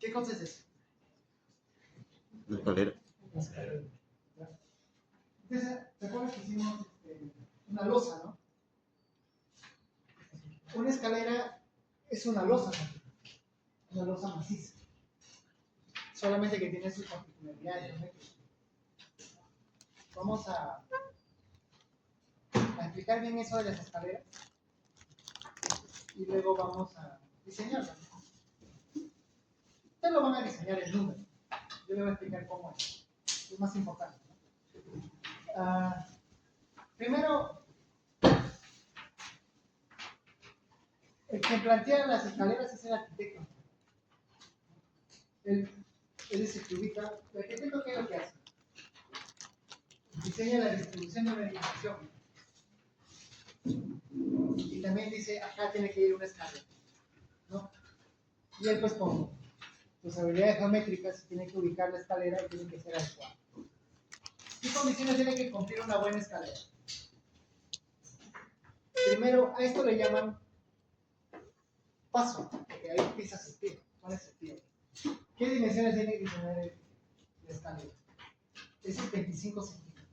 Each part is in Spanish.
¿Qué cosa es eso? La escalera. Entonces, ¿te acuerdas que hicimos una losa, no? Una escalera es una losa maciza. Solamente que tiene sus particularidades, ¿no? Vamos a explicar bien eso de las escaleras y luego vamos a diseñarlas. Ustedes lo van a diseñar en número. Yo les voy a explicar cómo es. Es más importante, ¿no? Primero, el que plantea las escaleras es el arquitecto. Él es el que ubica. El arquitecto, ¿qué es lo que hace? Diseña la distribución de una edificación. Y también dice, acá tiene que ir una escalera, ¿no? Y él, pues, con sus habilidades geométricas, tiene que ubicar la escalera y tiene que ser adecuada. ¿Qué condiciones tiene que cumplir una buena escalera? Primero, a esto le llaman paso, porque ahí pisas el pie, pones el pie. ¿Qué dimensiones tiene que tener la escalera? Es 25 centímetros.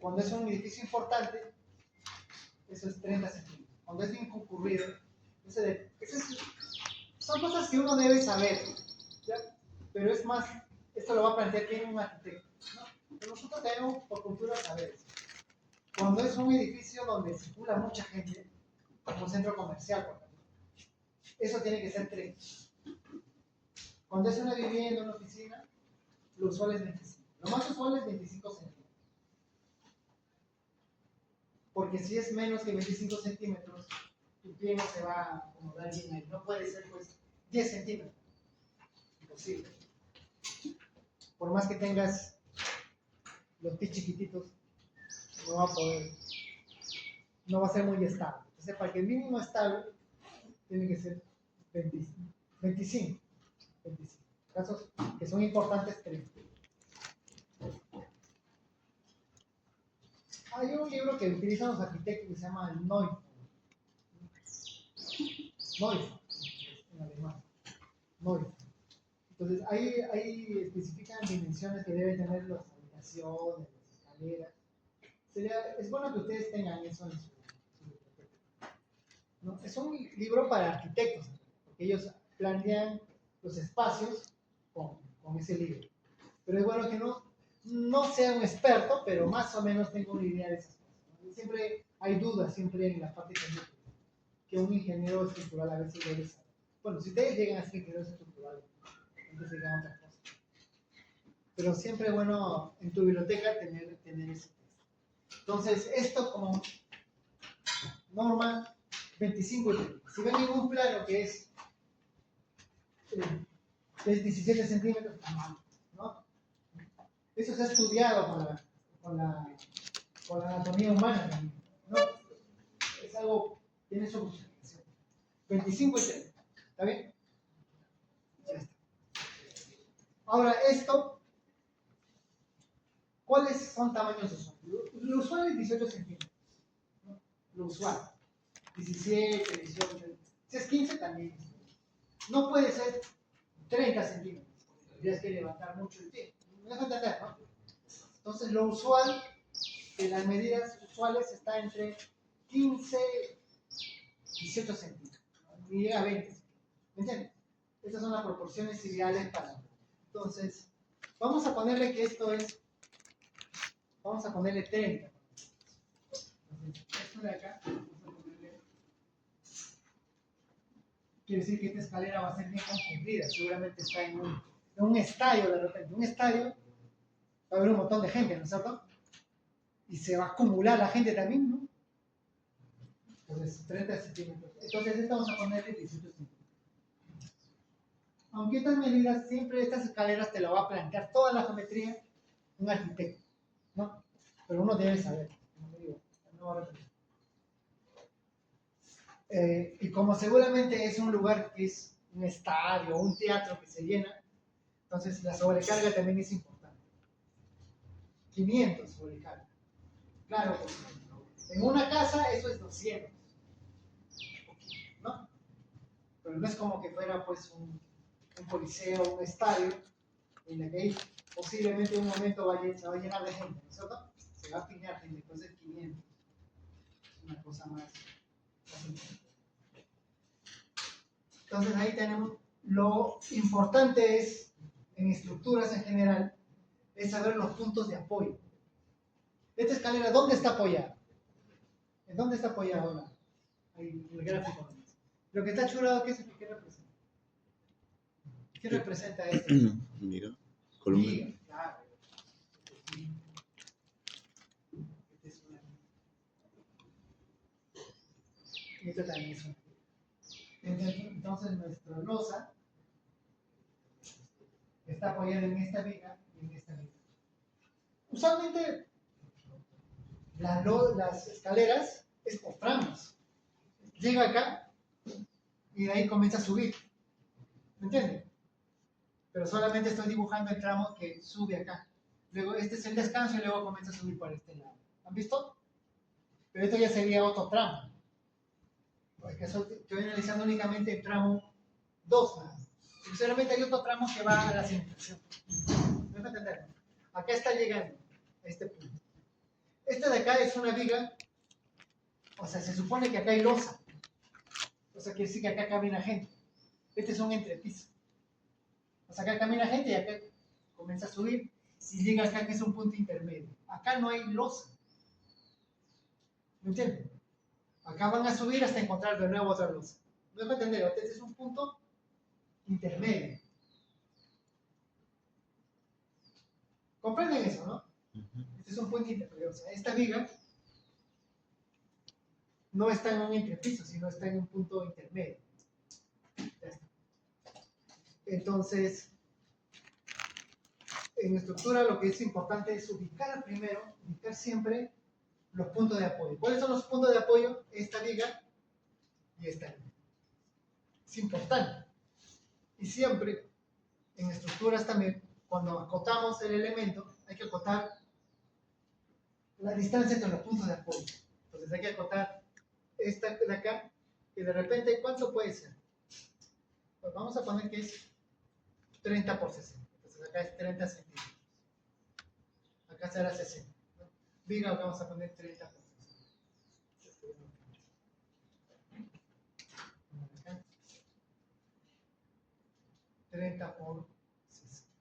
Cuando es un edificio importante, eso es 30 centímetros. Cuando es bien concurrido, son cosas que uno debe saber, ¿ya? Pero es más, esto lo va a plantear bien un arquitecto, ¿no? Pero nosotros tenemos por cultura saber. Cuando es un edificio donde circula mucha gente, como un centro comercial, por ejemplo, eso tiene que ser 30. Cuando es una vivienda, una oficina, lo usual es 25. Lo más usual es 25 centímetros. Porque si es menos que 25 centímetros, tu pie no se va a acomodar bien ahí. No puede ser, pues, 10 centímetros. Imposible. Por más que tengas los pies chiquititos, no va a poder, no va a ser muy estable. Entonces, para que el mínimo estable, tiene que ser 25. Casos que son importantes, 30. Hay un libro que utilizan los arquitectos que se llama el Neuf, en alemán. Neuf. Entonces, ahí especifican dimensiones que deben tener las habitaciones, las escaleras. Es bueno que ustedes tengan eso en su biblioteca, ¿no? Es un libro para arquitectos, porque ellos plantean los espacios con ese libro. Pero es bueno que no no sea un experto, pero más o menos tengo una idea de esas cosas, ¿no? Siempre hay dudas, siempre en la parte que un ingeniero estructural a veces debe saber. Bueno, si ustedes llegan a ser ingenieros estructurales, antes llegan a otras cosas. Pero siempre es bueno en tu biblioteca tener ese texto. Entonces, esto como norma 25 y 30. Si ven en un plano que es 17 centímetros, ¿no? Eso se ha estudiado con la anatomía humana también, ¿no? Es algo, tiene su justificación. 25 y 30, ¿está bien? Ya está. Ahora, esto, ¿cuáles son tamaños usuales? Lo usual es 18 centímetros, ¿no? Lo usual. 17, 18. Si es 15, también. No puede ser 30 centímetros, porque tendrías que levantar mucho el pie. ¿Me dejo entender, no? Entonces, lo usual, de las medidas usuales, está entre 15 y 18 centímetros. Y llega a 20. ¿Me entiendes? Estas son las proporciones ideales para. Entonces, vamos a ponerle que esto es. Vamos a ponerle 30. Entonces, esto de acá, vamos a ponerle. Quiere decir que esta escalera va a ser bien concurrida. Seguramente está en un estadio de repente. Un estadio va a haber un montón de gente, ¿no es cierto? Y se va a acumular la gente también, ¿no? Entonces, 30 centímetros. Entonces, esto vamos a ponerle 18 centímetros. Aunque estas medidas, siempre estas escaleras te lo va a plantear toda la geometría un arquitecto, ¿no? Pero uno debe saber, como digo, no va a repetir. Y como seguramente es un lugar que es un estadio o un teatro que se llena, entonces la sobrecarga también es importante. 500 sobrecarga. Claro, porque en una casa eso es 200, ¿no? Pero no es como que fuera pues un coliseo, un estadio, en el que posiblemente en un momento se va a llenar de gente, ¿no es cierto? Se va a piñar gente, entonces 500. Es una cosa más importante. Entonces ahí tenemos, lo importante es, en estructuras en general, es saber los puntos de apoyo. Esta escalera, ¿dónde está apoyada? ¿En dónde está apoyada ahora? Ahí en el gráfico. Lo que está churado, ¿qué representa? ¿Qué representa esto? Mira, columna. Viga, claro. Y esto también es una. Entonces nuestra losa está apoyada en esta viga y en esta viga. Usualmente las escaleras es por tramos. Llega acá y de ahí comienza a subir. ¿Me entienden? Pero solamente estoy dibujando el tramo que sube acá. Luego este es el descanso y luego comienza a subir por este lado. ¿Han visto? Pero esto ya sería otro tramo. Porque estoy analizando únicamente el tramo 2. Solamente hay otro tramo que va a la cimentación. ¿Me van a entender? Acá está llegando a este punto. Esta de acá es una viga, o sea, se supone que acá hay losa. O sea, quiere decir que acá camina gente. Este es un entrepiso. O sea, acá camina gente y acá comienza a subir y llega acá que es un punto intermedio. Acá no hay losa. ¿Me entienden? Acá van a subir hasta encontrar de nuevo otra losa. ¿Me van a entender? Este es un punto intermedio. ¿Comprenden eso, no? Este es un punto intermedio. O sea, esta viga no está en un entrepiso, sino está en un punto intermedio. Ya está. Entonces, en estructura lo que es importante es ubicar siempre los puntos de apoyo. ¿Cuáles son los puntos de apoyo? Esta viga y esta viga. Es importante. Y siempre, en estructuras también, cuando acotamos el elemento, hay que acotar la distancia entre los puntos de apoyo. Entonces hay que acotar esta de acá, y de repente, ¿cuánto puede ser? Pues vamos a poner que es 30 por 60. Entonces acá es 30 centímetros. Acá será 60. ¿No? Viga, vamos a poner 30 por 60. Acá. 30 por 60.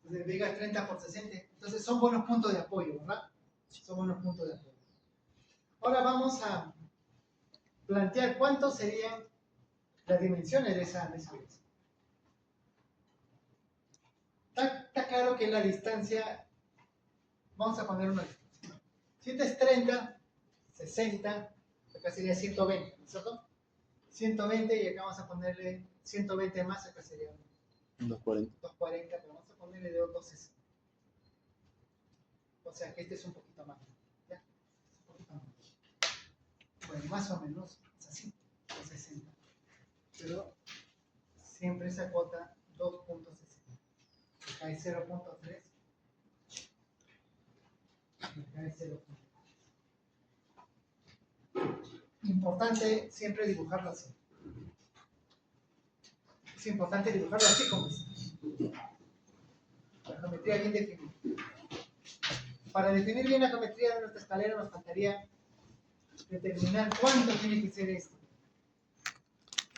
Entonces, diga 30 por 60. Entonces, son buenos puntos de apoyo, ¿verdad? Son buenos puntos de apoyo. Ahora vamos a plantear cuántos serían las dimensiones de esa pieza. Está claro que la distancia, vamos a poner una distancia. Si esta es 30, 60, acá sería 120, ¿no es cierto? 120 y acá vamos a ponerle 120 más, acá sería 240. 240, pero vamos a ponerle de 260. O sea que este es un poquito más. ¿Ya? Un poquito más. Bueno, más o menos es así, 60. Pero siempre se acota 2.60. Acá es 0.3. Acá es 0.3. Importante siempre dibujarlo así. Es importante dibujarlo así como es. La geometría bien definida. Para definir bien la geometría de nuestra escalera nos faltaría determinar cuánto tiene que ser esto.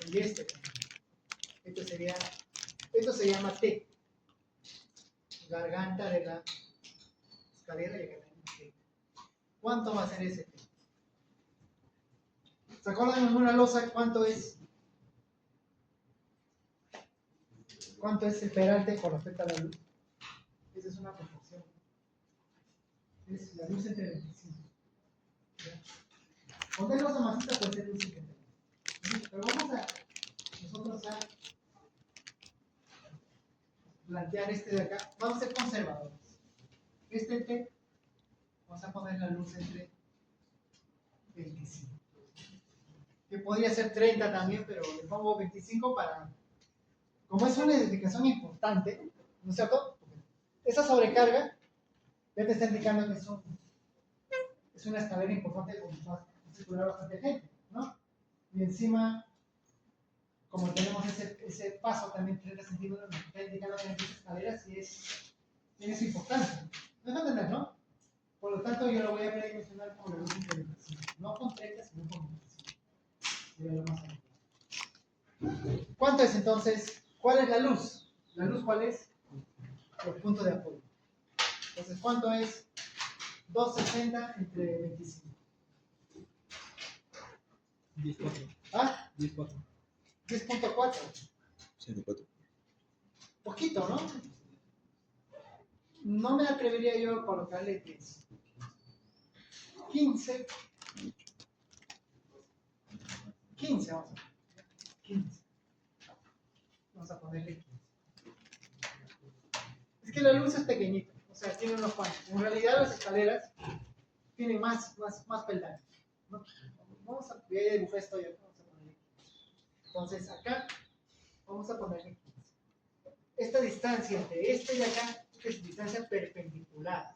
Y este. Esto se llama T. Garganta de la escalera y acá tenemos T. ¿Cuánto va a ser ese T? ¿Se acuerdan en una losa cuánto es? ¿Cuánto es el peralte con respecto a la luz? Esa es una proporción. Es la luz entre 25. Cualquier cosa masita puede ser luz entre 25. Pero vamos nosotros a plantear este de acá. Vamos a ser conservadores. Este T, vamos a poner la luz entre 25. Que podría ser 30 también, pero le pongo 25 para... Como es una identificación importante, ¿no es cierto? Esa sobrecarga ya te está indicando que es una escalera importante porque va a circular bastante gente, ¿no? Y encima, como tenemos ese paso también 30 centímetros, nos está indicando que en esa escalera tiene su importancia. ¿No es entender, no? Por lo tanto, yo lo voy a predimensionar con la luz entre 25. No con 30, sino con 25. Sería lo más adecuado. ¿Cuánto es entonces? ¿Cuál es la luz? ¿La luz cuál es? El punto de apoyo. Entonces, ¿cuánto es 260 entre 25? 10.4. ¿Ah? 10.4. 10.4. 04. Poquito, ¿no? No me atrevería yo a colocarle 10. 15. 15 vamos a poner. 15. Vamos a ponerle 15. Es que la luz es pequeñita, o sea, tiene unos cuantos. En realidad las escaleras tienen más peldaños, ¿no? Voy a dibujar esto ya. Vamos a ponerle 15. Entonces acá vamos a ponerle 15. Esta distancia entre este y acá es distancia perpendicular.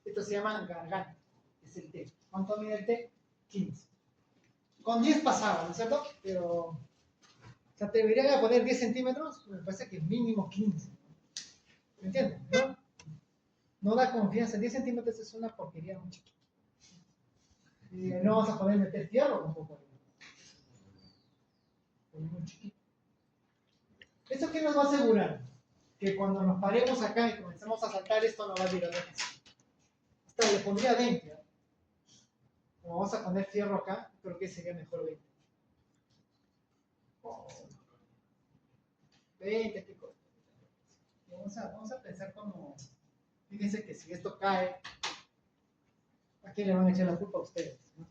Esto se llama garganta, es el T. ¿Cuánto mide el T? 15. Con 10 pasaba, ¿no es cierto? Pero ¿se atreverían a poner 10 centímetros? Me parece que mínimo 15. ¿Me entienden? ¿No? No da confianza. 10 centímetros es una porquería muy chiquita. No vas a poder meter fierro tampoco. Es muy chiquito. ¿Eso qué nos va a asegurar? Que cuando nos paremos acá y comencemos a saltar, esto no va a virar así. Hasta le pondría 20. ¿No? Como vamos a poner fierro acá, creo que sería mejor 20. 20, ¿qué cosa? Vamos a pensar como... Fíjense que si esto cae, ¿a quién le van a echar la culpa? A ustedes, ¿no?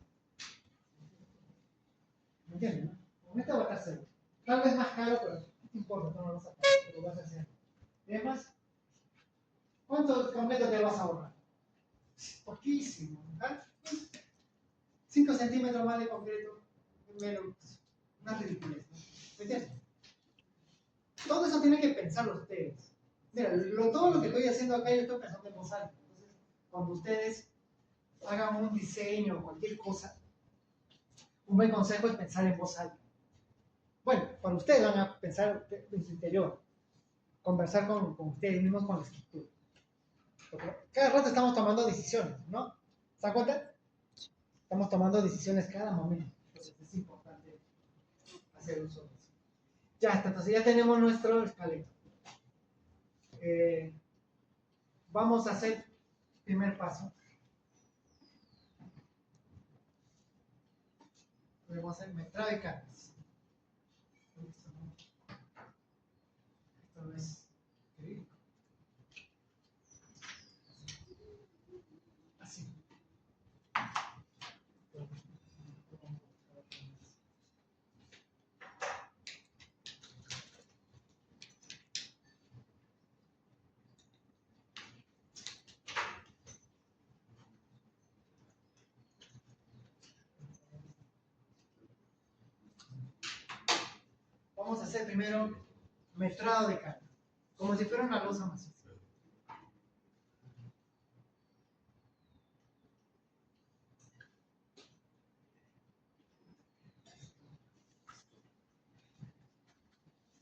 ¿Me entienden? ¿No? Con esto va a estar seguro. Tal vez más caro, pero no importa, no lo vas a pagar, pero vas a hacer. Y además, ¿cuánto completo te vas a ahorrar? Poquísimo, ¿verdad? 5 centímetros más de concreto, menos, una ridiculez, ¿no? ¿Me entienden? Todo eso tienen que pensarlo ustedes. Mira, todo lo que estoy haciendo acá yo estoy pensando en voz alta. Entonces, cuando ustedes hagan un diseño o cualquier cosa, un buen consejo es pensar en voz alta. Bueno, para ustedes van a pensar en su interior, conversar con ustedes mismos con la escritura. Porque cada rato estamos tomando decisiones, ¿no? ¿Se dan cuenta? Estamos tomando decisiones cada momento. Entonces es importante hacer uso de eso. Ya está, entonces ya tenemos nuestro esqueleto. vamos a hacer primer paso. Podemos hacer metrado de cargas. Esto no es verídico. Así. Vamos a hacer primero metrado de carga, como si fuera una losa maciza.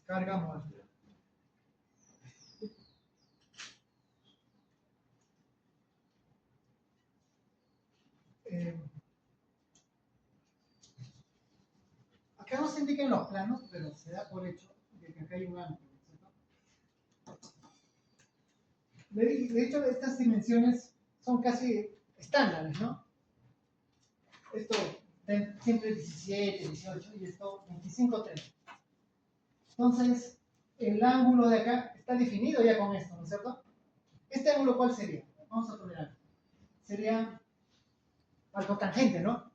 Carga muerta. Acá no se indican los planos, pero se da por hecho de que acá hay un ángulo, ¿cierto? De hecho, estas dimensiones son casi estándares, ¿no? Esto siempre 17, 18 y esto 25, 30. Entonces, el ángulo de acá está definido ya con esto, ¿no es cierto? ¿Este ángulo cuál sería? Vamos a poner algo. Sería arcotangente, ¿no?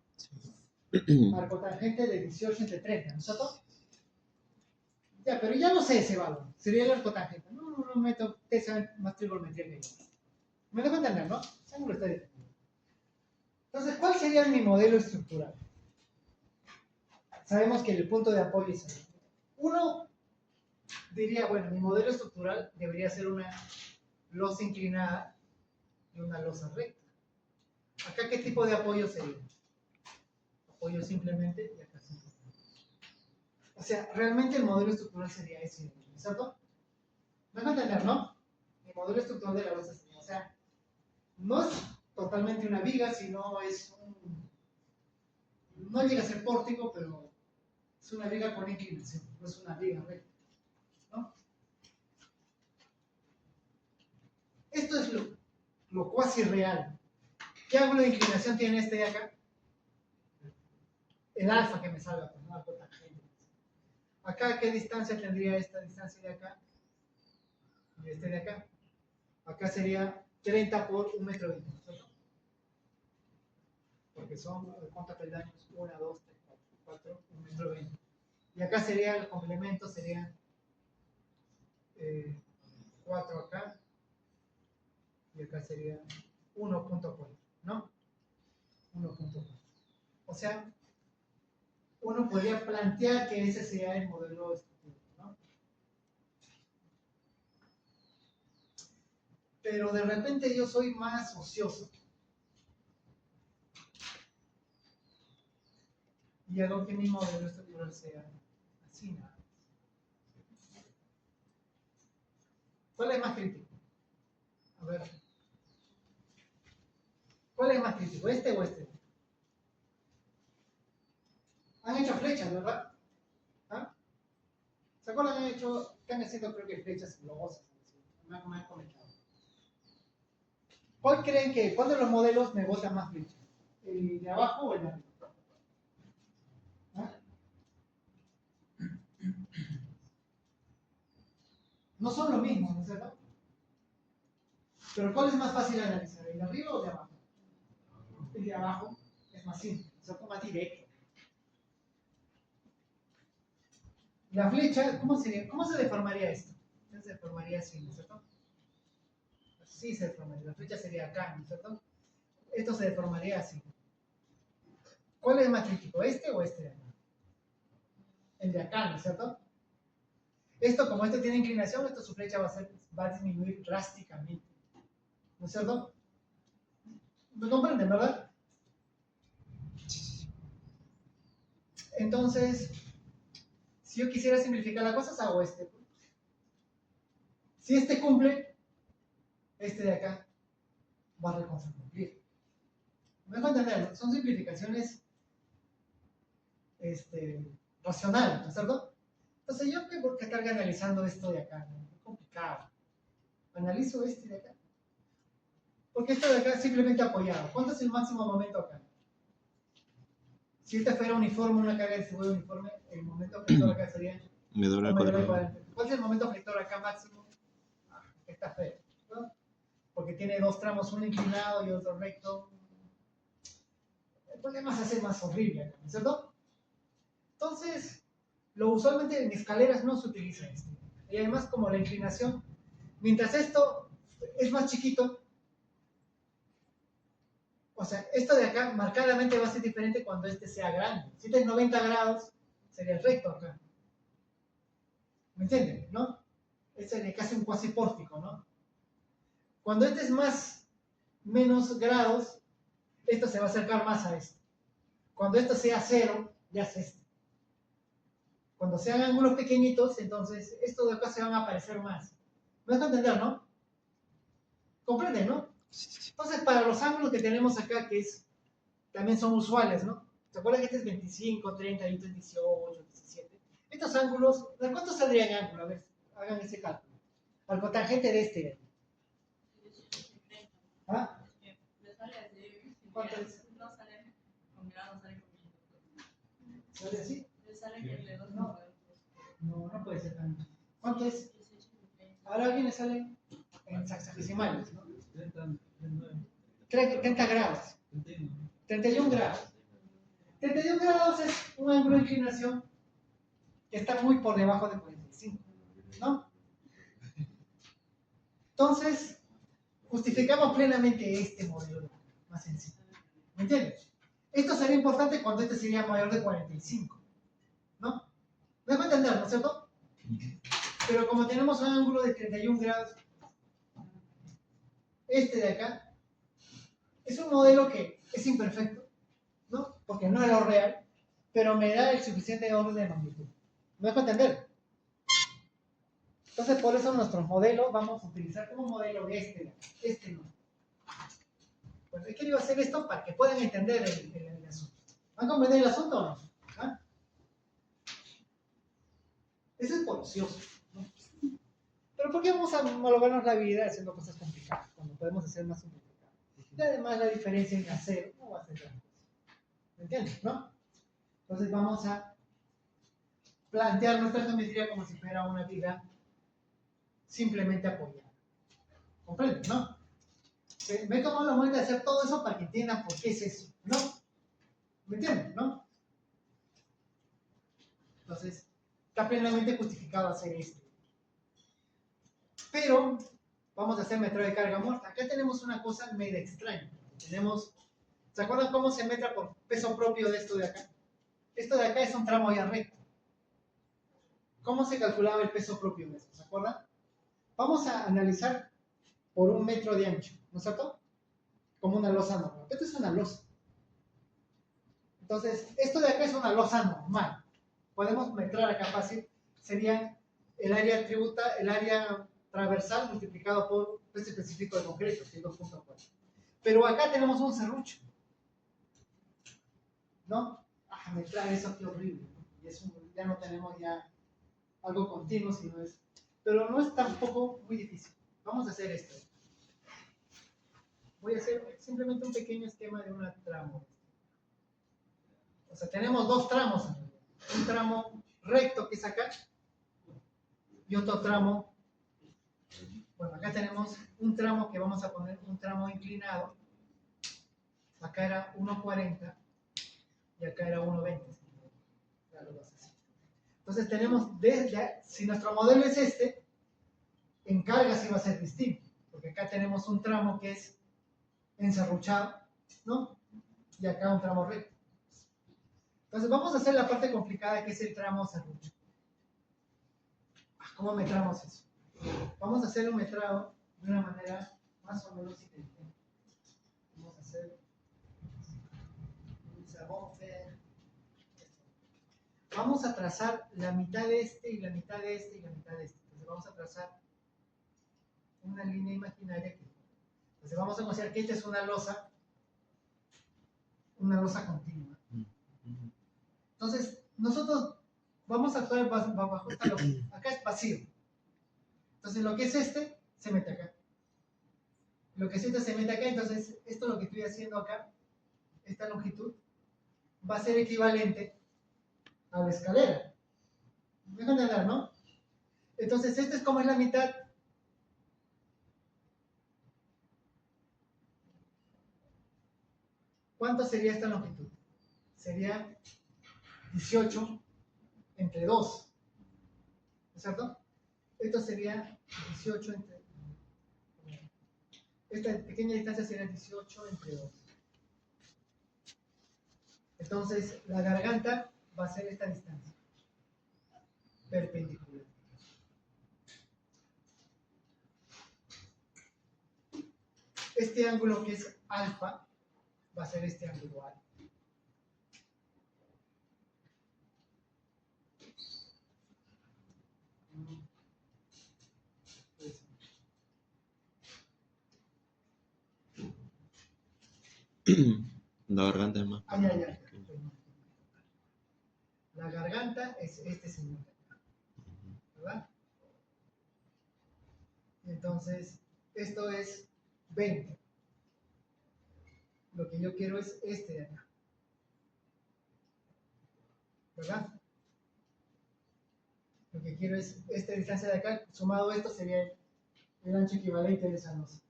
Arcotangente de 18 entre 30, ¿no es cierto? Ya, pero ya no sé ese valor. Sería el arcotangente. No meto, ustedes saben más trigonometría que yo. Me dejo entender, ¿no? Ese ángulo está definido. Entonces, ¿cuál sería mi modelo estructural? Sabemos que el punto de apoyo es ahí. Uno diría, bueno, mi modelo estructural debería ser una losa inclinada y una losa recta. Acá, ¿qué tipo de apoyo sería? Apoyo simplemente y acá simplemente. O sea, realmente el modelo estructural sería ese, ¿cierto? ¿Me van a entender, no? El modelo estructural de la losa sería, o sea, no es totalmente una viga, sino es un... No llega a ser pórtico, pero es una viga con inclinación, no es una viga recta, ¿no? Esto es lo cuasi real. ¿Qué ángulo de inclinación tiene este de acá? El alfa que me salga, pues, ¿no? Algo tangente. Acá, ¿qué distancia tendría esta distancia de acá? Y este de acá. Acá sería 30 por 1,20 metros, ¿cierto? Porque son, ¿cuántos peldaños? 1, 2, 3, 4, 1,20 metros. Y acá sería el complemento, sería 4 acá. Y acá sería 1,4, ¿no? 1,4. O sea, uno podría plantear que ese sea el modelo estructural, ¿no? Pero de repente yo soy más ocioso. Y hago que mi modelo estructural sea así, nada. ¿Cuál es más crítico? A ver. ¿Cuál es más crítico? ¿Este o este? Han hecho flechas, ¿verdad? ¿Ah? ¿Se acuerdan? Han hecho, están haciendo creo que flechas globosas. Me han comentado. ¿Cuál de los modelos me bota más flechas? ¿El de abajo o el de arriba? ¿Ah? No son lo mismo, ¿no es cierto? Pero ¿cuál es más fácil de analizar? ¿El de arriba o el de abajo? El de abajo es más simple, es más directo. La flecha, ¿cómo se deformaría esto? Se deformaría así, ¿no es cierto? Así se deformaría. La flecha sería acá, ¿no es cierto? Esto se deformaría así. ¿Cuál es más crítico, este o este de acá? El de acá, ¿no es cierto? Esto, como este tiene inclinación, esto su flecha va a disminuir drásticamente. ¿No es cierto? ¿Me comprenden, verdad? Entonces, si yo quisiera simplificar las cosas, hago este. Si este cumple, este de acá va a recontra cumplir. ¿Me dejo entender? Son simplificaciones racionales, ¿no es cierto? Entonces, yo por qué estar analizando esto de acá, ¿no? Es complicado. Analizo este de acá. Porque esto de acá es simplemente apoyado. ¿Cuánto es el máximo momento acá? Si esta fuera uniforme, una carga de distribuida uniforme, el momento flector acá sería Medidor al omega al cuadrado. cuadrado. ¿Cuál es el momento flector acá máximo? Está feo, ¿no? Porque tiene dos tramos, uno inclinado y otro recto. El problema se hace más horrible acá, ¿no es cierto? Entonces, lo usualmente en escaleras no se utiliza esto. Y además, como la inclinación, mientras esto es más chiquito, o sea, esto de acá marcadamente va a ser diferente cuando este sea grande. Si este es 90 grados, sería el recto acá. ¿Me entienden? ¿No? Este sería casi un cuasi pórtico, ¿no? Cuando este es menos grados, esto se va a acercar más a este. Cuando esto sea 0, ya es este. Cuando sean ángulos pequeñitos, entonces estos de acá se van a aparecer más. ¿Me vas a entender, no? ¿Comprenden, no? Entonces, para los ángulos que tenemos acá, también son usuales, ¿no? ¿Se acuerdan que este es 25, 30, y este es 18, 17? Estos ángulos, ¿de cuánto saldría en ángulo? A ver, hagan ese cálculo. Al cotangente de este. ¿Ah? ¿Cuánto es? No sale con grados, sale con minutos. ¿Sale así? Le sale que le dos No. No puede ser tanto. ¿Cuánto es? 18. Ahora alguien le sale en sexagesimales, ¿no? 30 grados. 31 grados. 31 grados es un ángulo de inclinación que está muy por debajo de 45, ¿no? Entonces, justificamos plenamente este modelo más sencillo. ¿Me entiendes? Esto sería importante cuando este sería mayor de 45, ¿no? ¿Me dejo entender, no es cierto? Pero como tenemos un ángulo de 31 grados, este de acá es un modelo que es imperfecto, ¿no? Porque no es lo real, pero me da el suficiente orden de magnitud. ¿Me dejo entender? Entonces, por eso nuestros modelos vamos a utilizar como modelo este no. Pues he querido hacer esto para que puedan entender el asunto. ¿Van a comprender el asunto o no? ¿Ah? Eso es por ocioso, ¿no? Pero ¿por qué vamos a malograrnos la vida haciendo cosas complicadas cuando podemos hacer más simplificadas? Y además la diferencia en hacer no va a ser gran cosa. ¿Me entiendes? ¿No? Entonces vamos a plantear nuestra geometría como si fuera una viga simplemente apoyada. ¿Comprenden? ¿No? ¿Ven cómo la manera de hacer todo eso para que entiendan por qué es eso? ¿No? ¿Me entienden? ¿No? Entonces, está plenamente justificado hacer esto. Pero, vamos a hacer metro de carga muerta. Acá tenemos una cosa medio extraña. ¿Se acuerdan cómo se metra por peso propio de esto de acá? Esto de acá es un tramo ya recto. ¿Cómo se calculaba el peso propio de esto? ¿Se acuerdan? Vamos a analizar por 1 metro de ancho, ¿no es cierto? Como una losa normal. Esto es una losa. Entonces, esto de acá es una losa normal. Podemos metrar acá fácil. Sería el área transversal multiplicado por peso específico de concreto, que es 2.4. Pero acá tenemos un serrucho, ¿no? Metrar eso, qué horrible, ¿no? Y ya no tenemos ya algo continuo, sino es... Pero no es tampoco muy difícil. Vamos a hacer esto. Voy a hacer simplemente un pequeño esquema de un tramo. O sea, tenemos dos tramos en realidad. Un tramo recto que es acá y otro tramo. Bueno, acá tenemos un tramo que vamos a poner un tramo inclinado. Acá era 1.40 y acá era 1.20. Entonces tenemos, si nuestro modelo es este, en carga sí va a ser distinto, porque acá tenemos un tramo que es enserruchado, ¿no? Y acá un tramo recto. Entonces vamos a hacer la parte complicada que es el tramo serrucho. ¿Cómo metramos eso? Vamos a hacer un metrado de una manera más o menos inteligente. Vamos a hacer un sabote. Vamos a trazar la mitad de este y la mitad de este y la mitad de este. Entonces vamos a trazar una línea imaginaria aquí. Entonces vamos a considerar que esta es una losa continua. Entonces nosotros vamos a actuar bajo esta lógica. Acá es vacío. Entonces lo que es este se mete acá. lo que siento se mete acá, entonces esto lo que estoy haciendo acá, esta longitud, va a ser equivalente a la escalera. ¿Me dejan de andar, no? Entonces, esta es como es la mitad. ¿Cuánto sería esta longitud? Sería 18 entre 2. ¿No es cierto? Esto sería 18 entre... Esta pequeña distancia sería 18 entre 2. Entonces, la garganta va a ser esta distancia. Perpendicular. Este ángulo que es alfa va a ser este ángulo alfa. La garganta es más. Ay, ay, ay. La garganta es este señor de acá, ¿verdad? Entonces, esto es 20. Lo que yo quiero es este de acá, ¿verdad? Lo que quiero es esta distancia de acá, sumado esto sería el ancho equivalente de esa losa.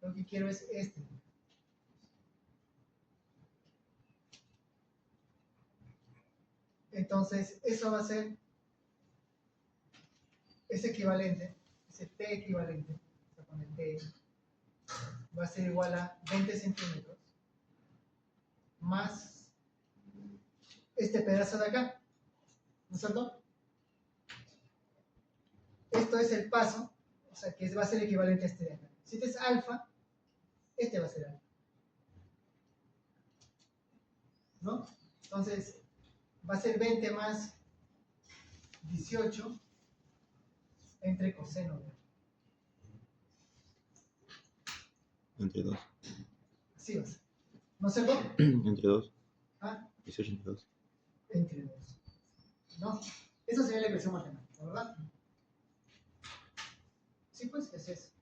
Lo que quiero es este. Entonces, eso va a ser ese equivalente, ese T equivalente, vamos a poner T, va a ser igual a 20 centímetros más este pedazo de acá, ¿no es cierto? Esto es el paso, o sea que va a ser equivalente a este de acá. Si este es alfa, este va a ser alfa, ¿no? Entonces, va a ser 20 más 18 entre coseno de alfa. Entre 2. Así va a ser, ¿no es cierto? Entre 2. ¿Ah? 18 entre 2. Entre 2, ¿no? Esa sería la expresión matemática, ¿verdad? Sí, pues, así es.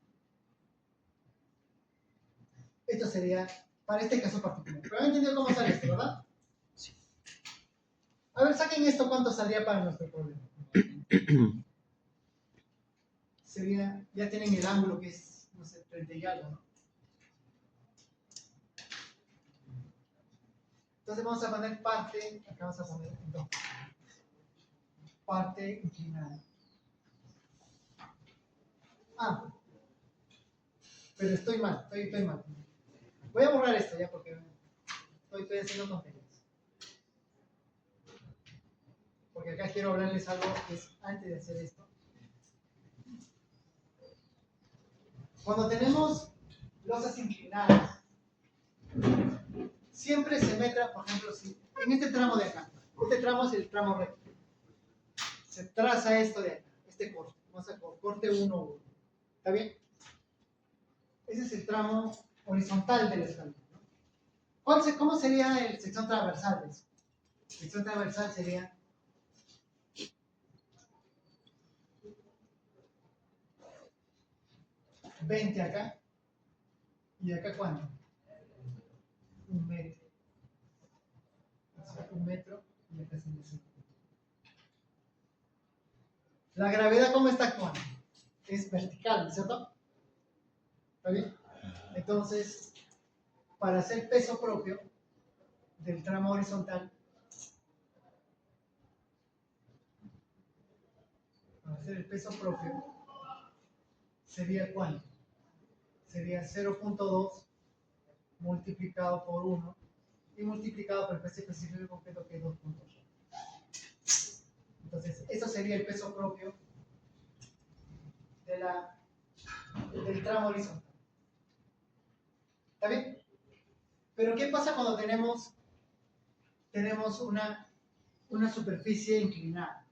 Esto sería para este caso particular. Pero han entendido cómo sale esto, ¿verdad? Sí. A ver, saquen esto, ¿cuánto saldría para nuestro problema? Sería, ya tienen el ángulo que es, no sé, 30 y algo, ¿no? Entonces vamos a poner parte, acá vamos a poner 2. Parte inclinada. Ah, pero estoy mal, estoy mal. Voy a borrar esto ya porque estoy haciendo tonterías. Porque acá quiero hablarles algo que es antes de hacer esto. Cuando tenemos losas inclinadas, siempre se meta, por ejemplo, si en este tramo de acá, este tramo es el tramo recto, se traza esto de acá, este corte, vamos a corte 1, 1. ¿Está bien? Ese es el tramo horizontal de la escalera, ¿no? ¿Cómo sería el sección transversal de eso? Sección transversal sería $20 acá, y acá ¿cuánto? 1 metro. O sea, 1 metro, y acá se me hace. La gravedad, ¿cómo está actuando? Es vertical, ¿cierto? ¿Está bien? Entonces, para hacer peso propio del tramo horizontal, para hacer el peso propio, sería ¿cuánto? Sería 0.2 multiplicado por 1 y multiplicado por el peso específico completo, que es 2.8. Entonces, eso sería el peso propio del tramo horizontal. ¿Está bien? Pero ¿qué pasa cuando tenemos una superficie inclinada?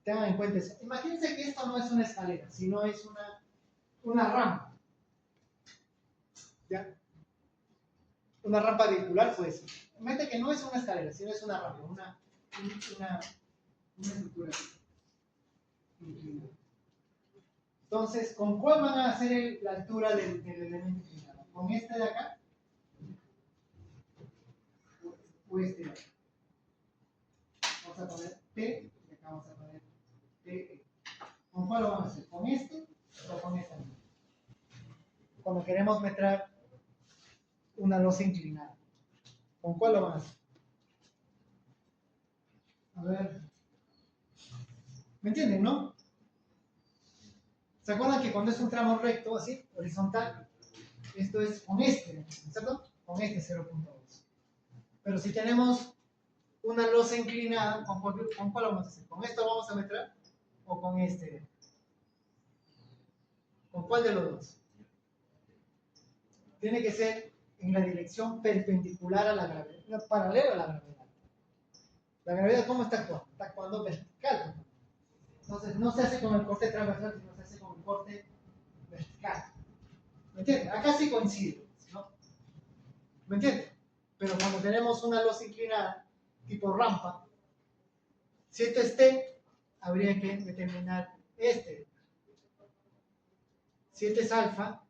Tengan en cuenta eso. Imagínense que esto no es una escalera, sino es una rampa. ¿Ya? Una rampa vehicular puede ser. Imagínate que no es una escalera, sino es una rampa, una estructura inclinada. Entonces, ¿con cuál van a hacer la altura del elemento inclinado? ¿Con este de acá? ¿O este de acá? Vamos a poner T y acá vamos a poner T. ¿Con cuál lo vamos a hacer? ¿Con este o con esta? Cuando queremos meter una losa inclinada. ¿Con cuál lo van a hacer? A ver. ¿Me entienden, no? ¿Se acuerdan que cuando es un tramo recto, así, horizontal, esto es con este, ¿cierto? Con este 0.2. Pero si tenemos una losa inclinada, ¿con cuál lo vamos a hacer? ¿Con esto vamos a meter o con este? ¿Con cuál de los dos? Tiene que ser en la dirección perpendicular a la gravedad, paralela a la gravedad. ¿La gravedad cómo está actuando? Está actuando vertical. Entonces no se hace con el corte transversal, sino se hace con el corte vertical. ¿Me entiendes? Acá sí coincide, ¿no? ¿Me entiendes? Pero cuando tenemos una losa inclinada, tipo rampa, si esto es T, habría que determinar este. Si este es alfa,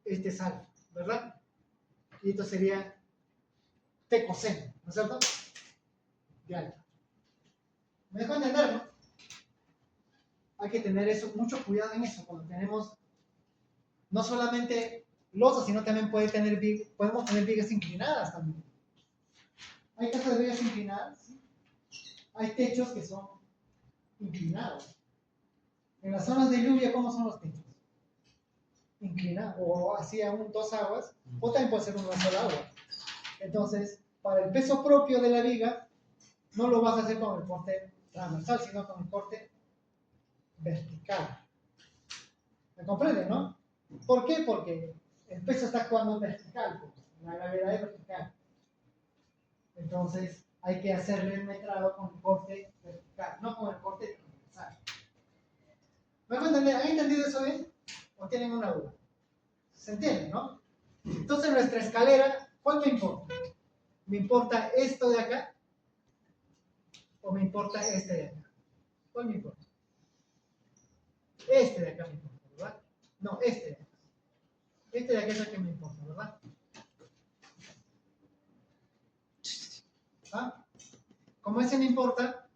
este es alfa, ¿verdad? Y esto sería T coseno, ¿no es cierto? De alfa. ¿Me dejo entender, no? Hay que tener eso, mucho cuidado en eso, cuando tenemos no solamente losas, sino también podemos tener vigas inclinadas también. Hay casos de vigas inclinadas, ¿sí? Hay techos que son inclinados. En las zonas de lluvia, ¿cómo son los techos? Inclinados, o así aún dos aguas, o también puede ser una sola agua. Entonces, para el peso propio de la viga, no lo vas a hacer con el corte transversal, sino con el corte vertical. ¿Me comprenden, no? ¿Por qué? Porque el peso está actuando vertical, pues, la gravedad es vertical. Entonces, hay que hacerle el metrado con el corte vertical, no con el corte transversal. ¿Han entendido eso bien? ¿O tienen una duda? ¿Se entiende, no? Entonces, nuestra escalera, ¿cuál me importa? ¿Me importa esto de acá? ¿O me importa este de acá? ¿Cuál me importa? Este de acá me importa, ¿verdad? No, este de acá. Este de acá es el que me importa, ¿verdad? ¿Ah? Como ese me importa,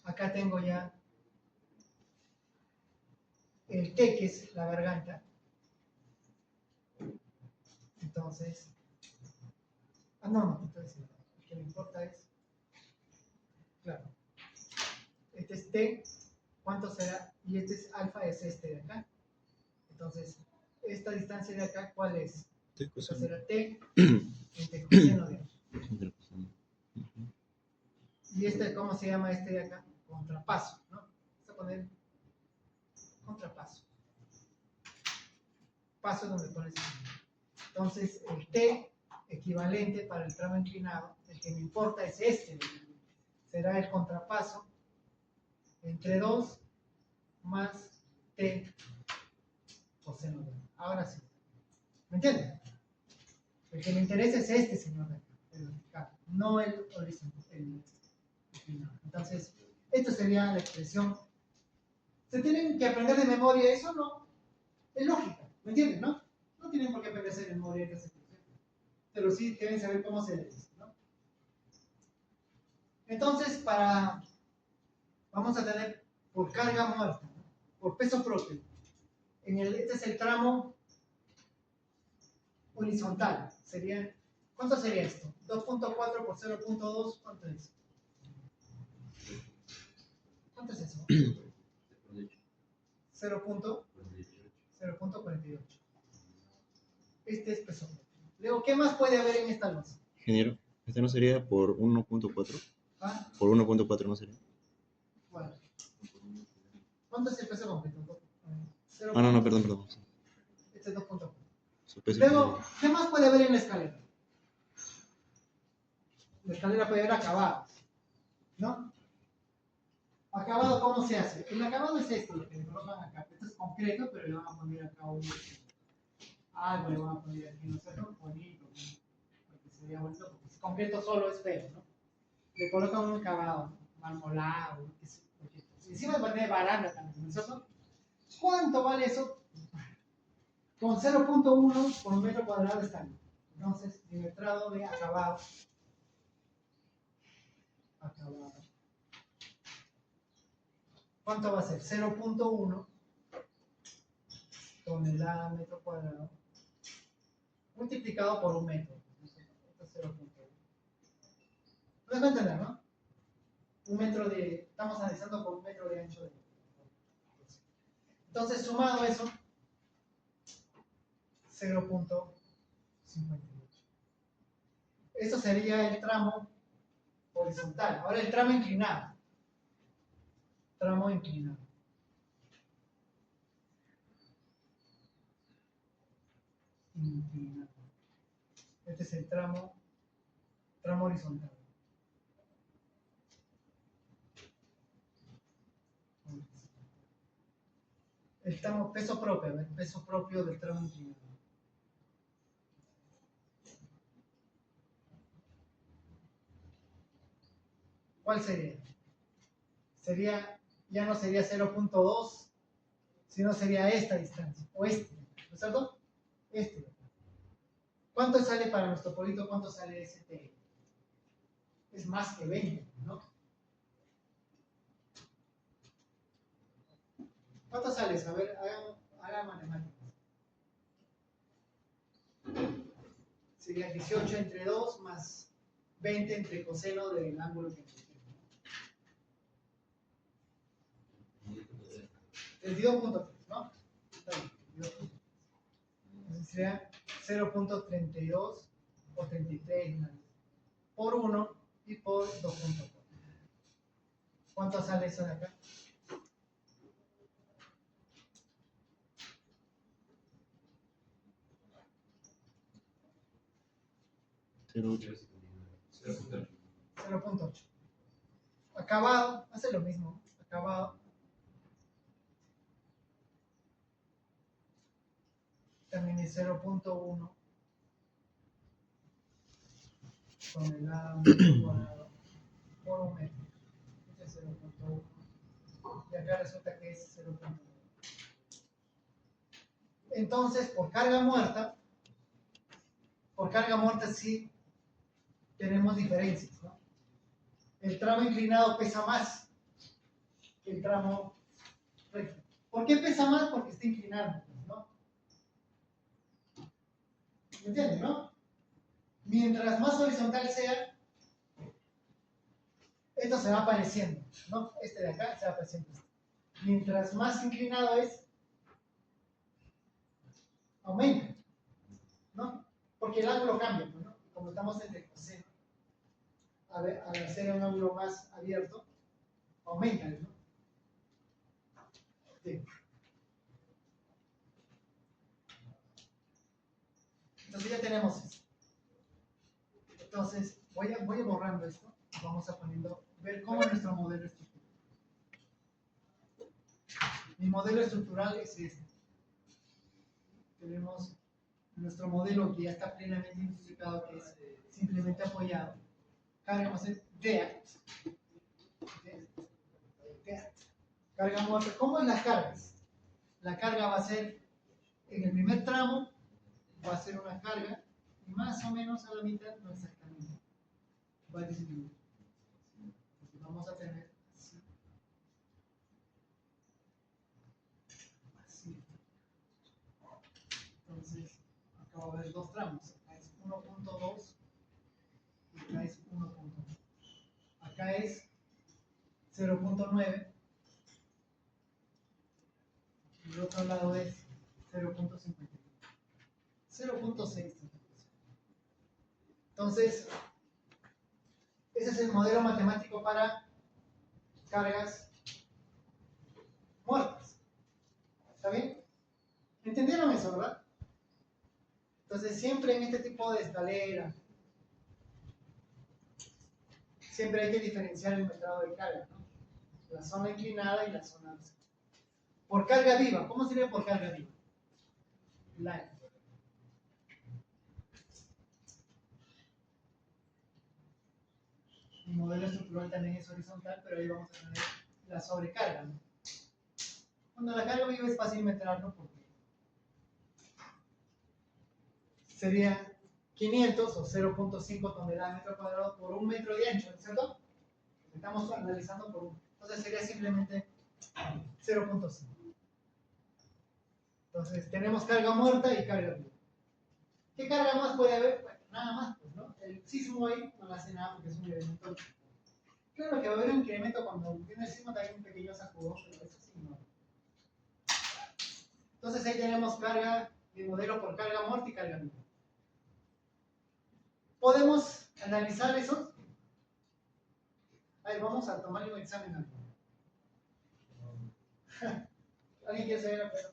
acá tengo ya el T, que es la garganta. Entonces, no, entonces lo que me importa es, claro, este es T, ¿cuánto será? Y este es alfa, es este de acá. Entonces, esta distancia de acá, ¿cuál es? Esta será T entre coseno de acá. Y este, ¿cómo se llama este de acá? Contrapaso, ¿no? Vamos a poner contrapaso. Paso donde pones el. Entonces, el T equivalente para el tramo inclinado, el que me importa es este. Será el contrapaso entre 2 más T coseno de. Ahora sí. ¿Me entienden? El que me interesa es este, señor, el vertical, no el horizontal, el inclinado. Entonces, esto sería la expresión. ¿Se tienen que aprender de memoria eso? No. Es lógica. ¿Me entienden, no? No tienen por qué aprenderse de memoria esta expresión. Pero sí deben saber cómo se dice, ¿no? Entonces, vamos a tener por carga muerta, ¿no? Por peso propio. Este es el tramo horizontal. ¿Cuánto sería esto? 2.4 por 0.2, ¿cuánto es? ¿Cuánto es eso? 0.48. Este es peso propio. Luego, ¿qué más puede haber en esta losa? Ingeniero, ¿este no sería por 1.4? ¿Ah? ¿Por 1.4 no sería? Bueno. ¿Cuánto es el peso completo? No, perdón. Este es 2.4. Su peso Luego, ¿qué más puede haber en la escalera? La escalera puede haber acabados, ¿no? ¿Acabado cómo se hace? El acabado es esto, lo que le colocan acá. Esto es concreto, pero le van a poner acá algo, le van a poner aquí, no sé, bonito, ¿no? Porque sería bonito, porque si concreto solo es feo, ¿no? Le colocan un acabado, marmolado, Encima va a tener baranda también, ¿no es cierto? ¿Cuánto vale eso? Con 0.1 por un metro cuadrado está bien. Entonces, dimetrado de acabado. ¿Cuánto va a ser? 0.1 tonelada metro cuadrado multiplicado por un metro. Esto es 0.1. ¿No es entender, no? Un metro de... Estamos analizando con un metro de ancho de... Entonces, sumado eso, 0.58. Eso sería el tramo horizontal. Ahora el tramo inclinado. Tramo inclinado. Inclinado. Este es el tramo horizontal. El tramo peso propio, el peso propio del tramo inclinado. ¿Cuál sería? Ya no sería 0.2, sino sería esta distancia, o este, ¿no es cierto? Este. ¿Cuánto sale para nuestro polito? ¿Cuánto sale ST? Es más que 20, ¿no? ¿Cuánto sale? A ver, hagan matemáticas. Sería 18 entre 2 más 20 entre coseno del ángulo que tenemos. 32.3, ¿no? Está bien, 32.3. Entonces sería 0.32 o 33 por 1 y por 2.4. ¿Cuánto sale eso de acá? Cero. 0.8. Acabado, hace lo mismo. Acabado. También es 0.1 tonelada metro cuadrado por un metro. Este es 0.1. Y acá resulta que es 0.1. Entonces, por carga muerta sí tenemos diferencias, ¿no? El tramo inclinado pesa más que el tramo recto. ¿Por qué pesa más? Porque está inclinado, ¿no? ¿Me entienden, no? Mientras más horizontal sea, esto se va apareciendo, ¿no? Este de acá se va apareciendo. Mientras más inclinado es, aumenta, ¿no? Porque el ángulo cambia, ¿no? Como estamos entre coseno, al hacer un ángulo más abierto, aumenta, ¿no? Sí. Entonces ya tenemos eso. Entonces, voy a borrando esto. Vamos a ver cómo es nuestro modelo estructural. Mi modelo estructural es este. Tenemos nuestro modelo que ya está plenamente identificado, que es simplemente apoyado. Carga va a ser DEAT. Carga muerta. ¿Cómo es las cargas? La carga va a ser, en el primer tramo, va a ser una carga, y más o menos a la mitad, no exactamente, va a disminuir. Entonces vamos a tener así. Así. Entonces, acá va a haber dos tramos. Acá es 1.2 y acá es 1.2. Acá es 0.9 y el otro lado es 0.51. 0.6. Entonces, ese es el modelo matemático para cargas muertas. ¿Está bien? ¿Entendieron eso, verdad? Entonces, siempre en este tipo de escalera, siempre hay que diferenciar el metrado de carga, ¿no? La zona inclinada y la zona horizontal. Por carga viva, ¿cómo sería por carga viva? Line. Mi modelo estructural también es horizontal, pero ahí vamos a tener la sobrecarga, ¿no? Cuando la carga viva es fácil meterlo porque sería 500 o 0.5 toneladas metro cuadrado por 1 metro de ancho, ¿no es cierto? Estamos analizando por 1. Entonces sería simplemente 0.5. Entonces tenemos carga muerta y carga viva. ¿Qué carga más puede haber? Bueno, nada más, pues, ¿no? El sismo ahí no le hace nada porque es un elemento. Claro que va a haber un incremento cuando tiene el sismo también un pequeño sacudón, pero eso sí no. Entonces ahí tenemos carga de modelo por carga muerta y carga viva. ¿Podemos analizar eso? A ver, vamos a tomarle un examen al. ¿Alguien quiere saber la pregunta?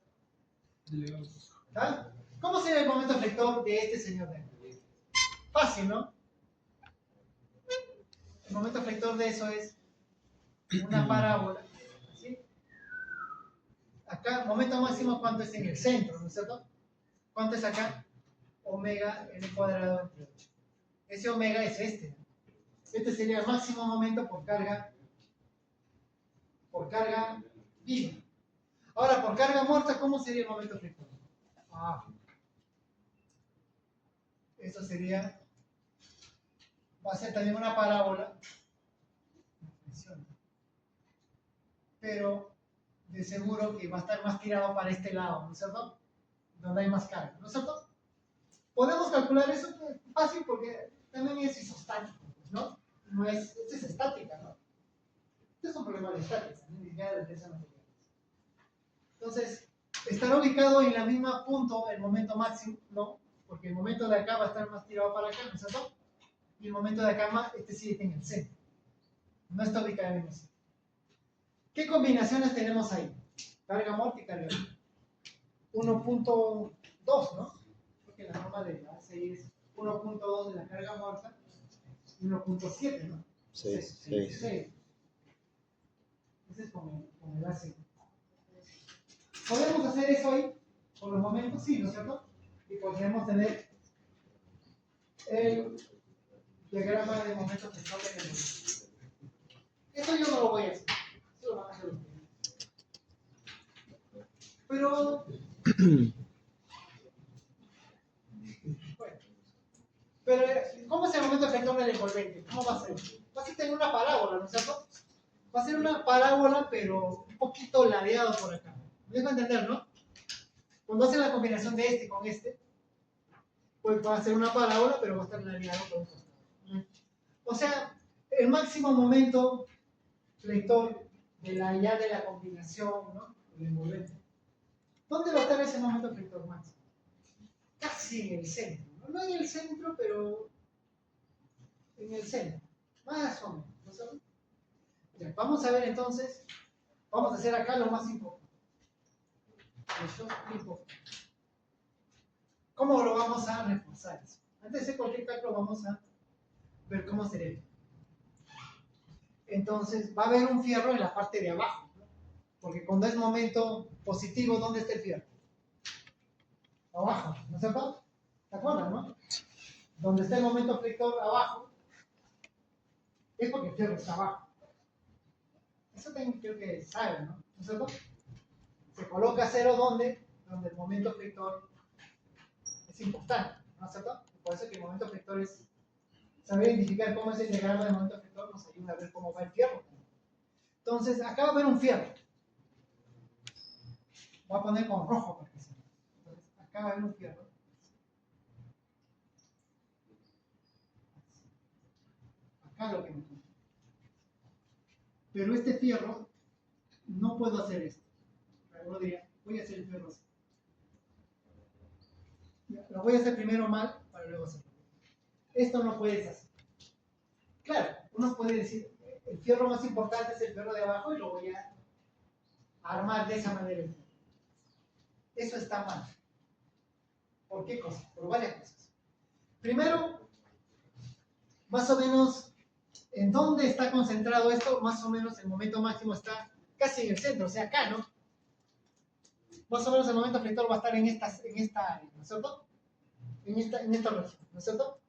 ¿Ah? ¿Cómo sería el momento efector de este señor de aquí? Fácil, ¿no? El momento efector de eso es una parábola. ¿Sí? Acá, momento máximo, ¿cuánto es en el centro? ¿No es cierto? ¿Cuánto es acá? Omega n cuadrado entre 8. Ese omega es este. Este sería el máximo momento por carga viva. Ahora, por carga muerta, ¿cómo sería el momento efector? Eso sería, va a ser también una parábola, pero de seguro que va a estar más tirado para este lado, ¿no es cierto? Donde hay más carga, ¿no es cierto? Podemos calcular eso fácil porque también es isostático, ¿no? No es, esto es estática, ¿no? Este es un problema de estática, ¿no? Ni siquiera de defensa de materiales. Entonces, estará ubicado en la misma punto el momento máximo, ¿no? Porque el momento de acá va a estar más tirado para acá, ¿no es cierto? Y el momento de acá, este sí está en el centro. No está ubicado en el centro. ¿Qué combinaciones tenemos ahí? Carga muerta y carga viva. 1.2, ¿no? Porque la norma de la A6 es 1.2 de la carga muerta y 1.7, ¿no? 6. Ese es como el A6. ¿Podemos hacer eso ahí? Por los momentos, sí, ¿no es cierto? Y podríamos tener el diagrama de momentos que son en el. Eso yo no lo voy a hacer. Eso lo van a hacer ustedes. Pero. Bueno. Pero, ¿cómo es el momento efector del envolvente? ¿Cómo va a ser? Va a ser tener una parábola, ¿no es cierto? Va a ser una parábola, pero un poquito ladeado por acá. ¿Me dejo entender, no? Cuando hacen la combinación de este con este, pues va a ser una parábola, pero va a estar ladeado por un costado. O sea, el máximo momento flector de la combinación, ¿no? El envolvente. ¿Dónde va a estar ese momento flector máximo? Casi en el centro. No en el centro, pero en el centro. Más o menos. ¿No sabes? Ya, vamos a ver entonces. Vamos a hacer acá lo más importante. ¿Cómo lo vamos a reforzar eso? Antes de hacer cualquier cálculo vamos a ver cómo sería. Entonces va a haber un fierro en la parte de abajo, ¿no? Porque cuando es momento positivo, ¿dónde está el fierro? Abajo, ¿no es cierto? ¿Te acuerdas, no? Donde está el momento flector abajo, es porque el fierro está abajo. Eso también creo que saben, ¿no? ¿No es cierto? Se coloca cero donde el momento flector es importante, ¿no es cierto? Por eso que el momento flector es saber identificar cómo es el diagrama de momento flector nos ayuda a ver cómo va el fierro. Entonces, acá va a haber un fierro. Voy a poner con rojo para que se vea. Entonces, acá va a haber un fierro. Acá lo que me cuenta. Pero este fierro, no puedo hacer esto. Uno diría, voy a hacer el fierro así. Lo voy a hacer primero mal para luego hacerlo. Esto no puedes hacer. Claro, uno puede decir, el fierro más importante es el fierro de abajo y lo voy a armar de esa manera. Eso está mal. ¿Por qué cosas? Por varias cosas. Primero, más o menos, ¿en dónde está concentrado esto? Más o menos el momento máximo está casi en el centro, o sea, acá, ¿no? Más o menos el momento flector va a estar en esta área, ¿no es cierto? En esta región, ¿no es cierto?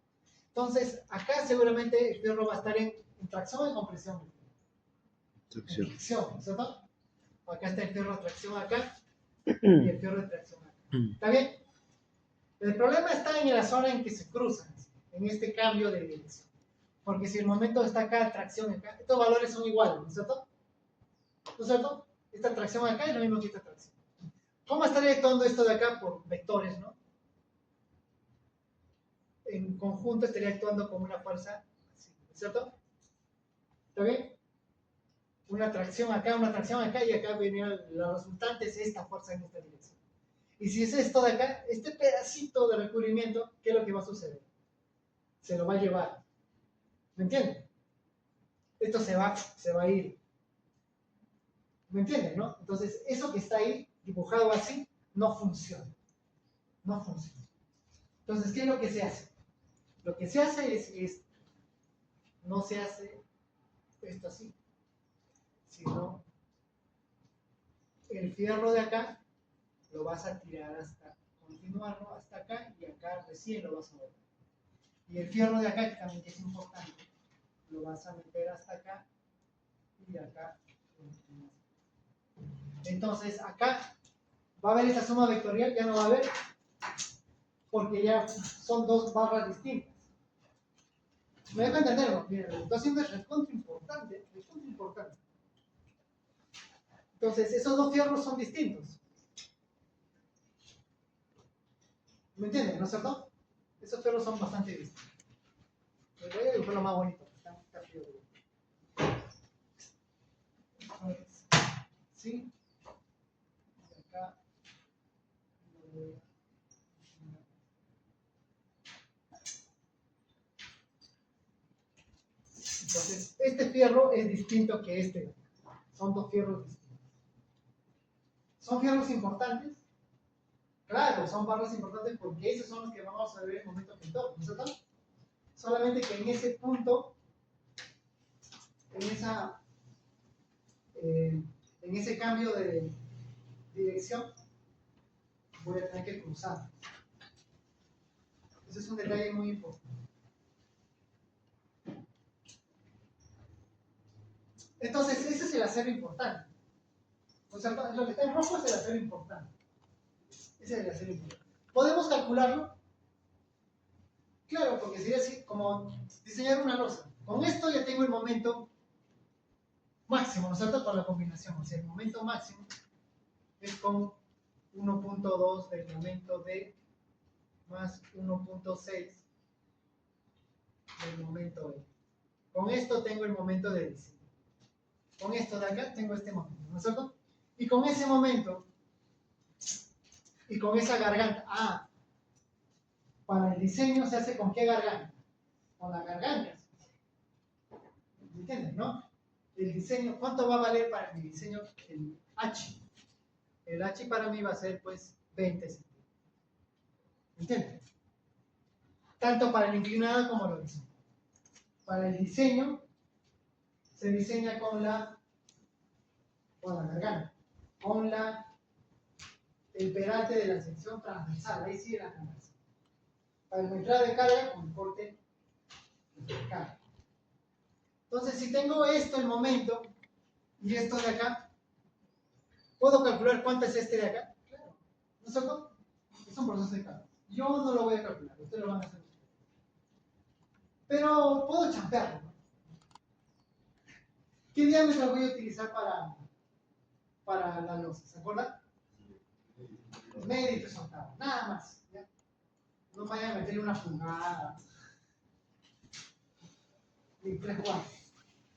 Entonces, acá seguramente el fierro va a estar en tracción y compresión. Tracción. Tracción, ¿cierto? Acá está el fierro de tracción acá y el fierro de tracción acá. ¿Está bien? El problema está en la zona en que se cruzan, en este cambio de dirección. Porque si el momento está acá, tracción acá, estos valores son iguales, ¿no es cierto? ¿No es cierto? Esta tracción acá es lo mismo que esta tracción. ¿Cómo estaría actuando esto de acá por vectores, no? En conjunto estaría actuando como una fuerza así, ¿no es cierto? ¿Está bien? Una tracción acá y acá venía la resultante es esta fuerza en esta dirección. Y si es esto de acá, este pedacito de recubrimiento, ¿qué es lo que va a suceder? Se lo va a llevar. ¿Me entienden? Esto se va a ir. ¿Me entienden, no? Entonces, eso que está ahí, dibujado así, no funciona. No funciona. Entonces, ¿qué es lo que se hace? Lo que se hace es esto. No se hace esto así, sino el fierro de acá lo vas a tirar hasta continuarlo hasta acá y acá recién lo vas a ver. Y el fierro de acá, que también es importante, lo vas a meter hasta acá y acá. Entonces acá va a haber esta suma vectorial, ya no va a haber, porque ya son dos barras distintas. ¿Me dejo entenderlo? Miren, lo que estoy haciendo es recontra importante, recontra importante. Entonces, esos dos fierros son distintos. ¿Me entienden? ¿No es cierto? Esos fierros son bastante distintos. Les voy a dibujar lo más bonito. Está frío. Entonces, ¿sí? Y acá lo voy a... Entonces, este fierro es distinto que este. Son dos fierros distintos. ¿Son fierros importantes? Claro, son barras importantes porque esos son los que vamos a ver en el momento pintor, ¿no es cierto? Solamente que en ese punto, en ese cambio de dirección, voy a tener que cruzar. Ese es un detalle muy importante. Entonces, ese es el acero importante. O sea, lo que está en rojo es el acero importante. Ese es el acero importante. ¿Podemos calcularlo? Claro, porque sería así como diseñar una losa. Con esto ya tengo el momento máximo, ¿no es cierto? Con la combinación. O sea, el momento máximo es con 1.2 del momento D más 1.6 del momento E. Con esto tengo el momento de diseño. Con esto de acá tengo este momento, ¿no es cierto? Y con ese momento y con esa garganta, para el diseño se hace ¿con qué garganta? Con la garganta. ¿Me entiendes, no? El diseño, ¿cuánto va a valer para mi diseño el H? El H para mí va a ser pues 20 centímetros. ¿Me entiendes? Tanto para el inclinado como el horizontal. Para el diseño se diseña con la garganta, con el peralte de la sección transversal, ahí sí la transversal. Para la entrada de carga con el corte de carga. Entonces, si tengo esto, el momento, y esto de acá, ¿puedo calcular cuánto es este de acá? Claro. ¿No es cierto? Es un proceso de cálculo. Yo no lo voy a calcular, ustedes lo van a hacer. Pero puedo champearlo, ¿no? ¿Qué diámetro voy a utilizar para la losa? ¿Se acuerdan? Medio y 3/8, nada más. ¿Ya? No vayan a meterle una pulgada ni 3/4.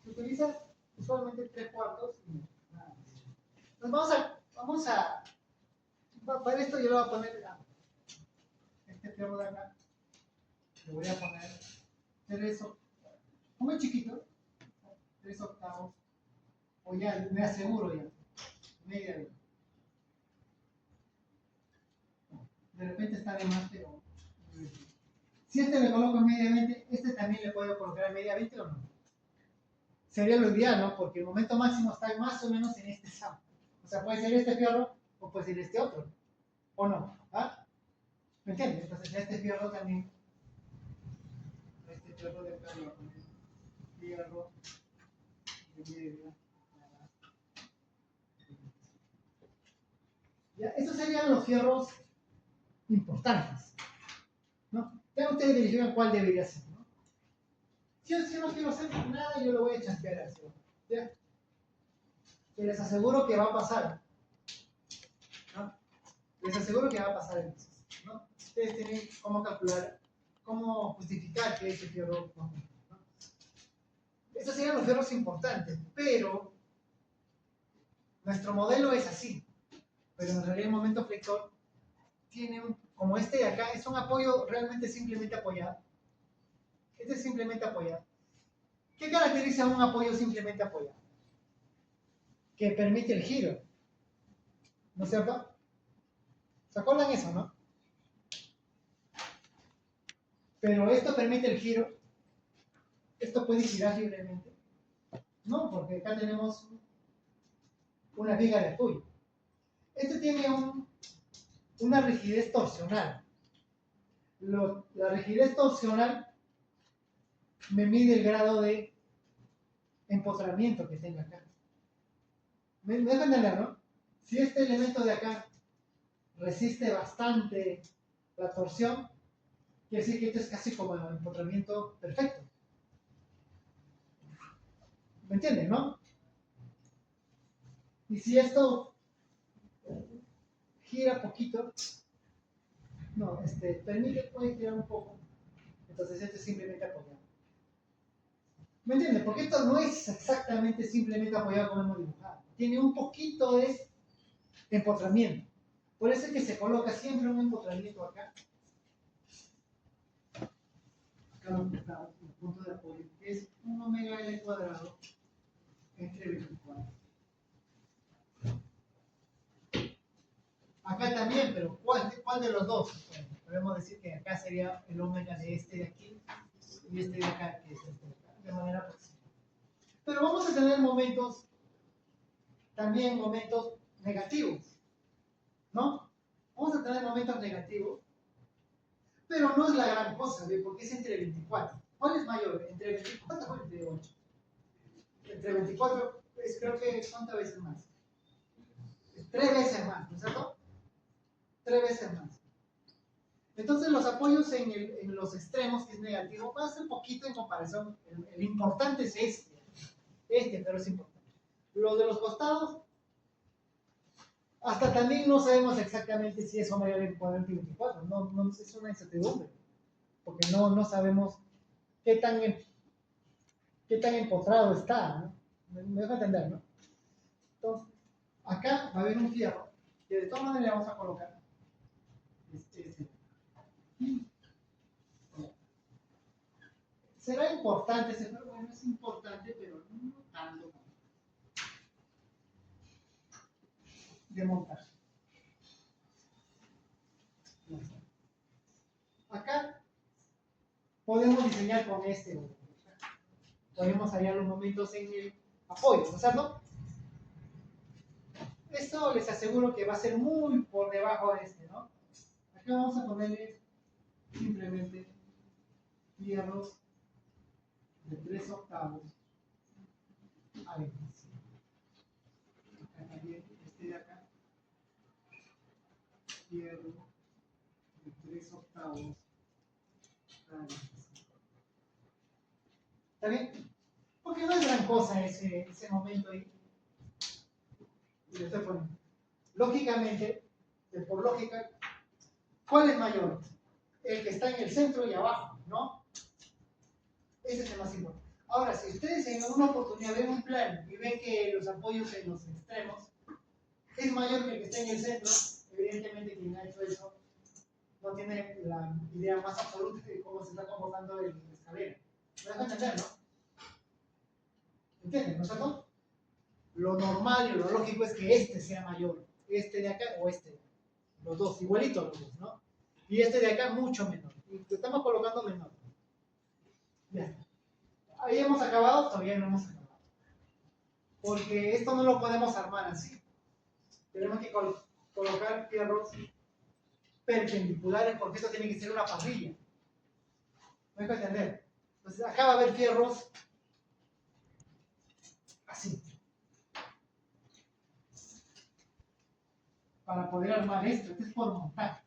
Se utiliza usualmente 3/4 y nada más. Entonces para esto yo le voy a poner este fierro de acá, le voy a poner 3/8, muy chiquito, 3/8, o ya me aseguro ya, media vez. De repente está de más, pero si este le coloco en media 20, este también le puedo colocar en media 20 o no. Sería lo ideal, ¿no? Porque el momento máximo está más o menos en este sam. O sea, puede ser este fierro o puede ser este otro. ¿O no? ¿Ah? ¿Me entiendes? Entonces, este fierro también. Este fierro de acá lo voy a poner fierro de media ¿Ya? Estos serían los fierros importantes, ¿no? Ya ustedes verifican cuál debería ser, ¿no? Si yo no quiero hacer nada, yo lo voy a chancear así, ¿ya? Que les aseguro que va a pasar, ¿no? Les aseguro que va a pasar entonces, ¿no? Ustedes tienen cómo calcular, cómo justificar que ese fierro no cumple, ¿no? Estos serían los fierros importantes, pero nuestro modelo es así. Pero en realidad el momento flexor tiene como este de acá, es un apoyo realmente simplemente apoyado. Este es simplemente apoyado. ¿Qué caracteriza un apoyo simplemente apoyado? Que permite el giro. ¿No es cierto? ¿Se acuerdan eso, no? Pero esto permite el giro. ¿Esto puede girar libremente? No, porque acá tenemos una viga de apoyo. Este tiene una rigidez torsional. La rigidez torsional me mide el grado de empotramiento que tenga acá. ¿Me dejan entender, no? Si este elemento de acá resiste bastante la torsión, quiere decir que esto es casi como el empotramiento perfecto. ¿Me entienden, no? Y si esto gira poquito, no, puede girar un poco, entonces esto es simplemente apoyado. ¿Me entienden? Porque esto no es exactamente simplemente apoyado como hemos dibujado. Tiene un poquito de empotramiento. Por eso es que se coloca siempre un empotramiento acá. Acá lo que está, el punto de apoyo, que es 1 omega L cuadrado entre 24. Acá también, pero ¿cuál de los dos? Bueno, podemos decir que acá sería el omega de este de aquí y este de acá, que es este de acá, de manera aproximada. Pero vamos a tener momentos, también momentos negativos, ¿no? Vamos a tener momentos negativos, pero no es la gran cosa, ¿ve? Porque es entre 24. ¿Cuál es mayor? ¿Entre 24 o entre 8? Entre 24 es creo que ¿cuántas veces más? 3 veces más, ¿no es cierto? 3 veces más. Entonces los apoyos en los extremos, que es negativo, va a ser poquito en comparación. El importante es pero es importante. Los de los costados, hasta también no sabemos exactamente si es omega del cuadrante 24, no es una incertidumbre, porque no sabemos qué tan empotrado está, ¿no? Me deja entender, ¿no? Entonces, acá va a haber un fierro, que de todas maneras le vamos a colocar este. Será importante ese fierro, bueno, es importante, pero no tanto de montar. Acá podemos diseñar con este. Podemos hallar los momentos en el apoyo, ¿no es cierto? Esto les aseguro que va a ser muy por debajo de este, ¿no? Acá vamos a ponerle simplemente fierros de 3 octavos a 25. Acá también, este de acá, fierro de 3 octavos a 25. ¿Está bien? Porque no es gran cosa ese momento ahí. Y lo estoy poniendo. Lógicamente, por lógica, ¿cuál es mayor? El que está en el centro y abajo, ¿no? Ese es el más importante. Ahora, si ustedes en alguna oportunidad ven un plano y ven que los apoyos en los extremos es mayor que el que está en el centro, evidentemente quien ha hecho eso no tiene la idea más absoluta de cómo se está comportando la escalera. ¿Me dejan entender, no? ¿Entienden, no es cierto? Lo normal y lo lógico es que este sea mayor, este de acá o este de acá. Los dos, igualitos los dos, ¿no? Y este de acá mucho menor. Y lo estamos colocando menor. Ya está. Ahí hemos acabado, todavía no hemos acabado. Porque esto no lo podemos armar así. Tenemos que colocar fierros perpendiculares porque esto tiene que ser una parrilla. ¿Me dejo entender? Entonces acá va a haber fierros así. para poder armar esto. Este es por montaje.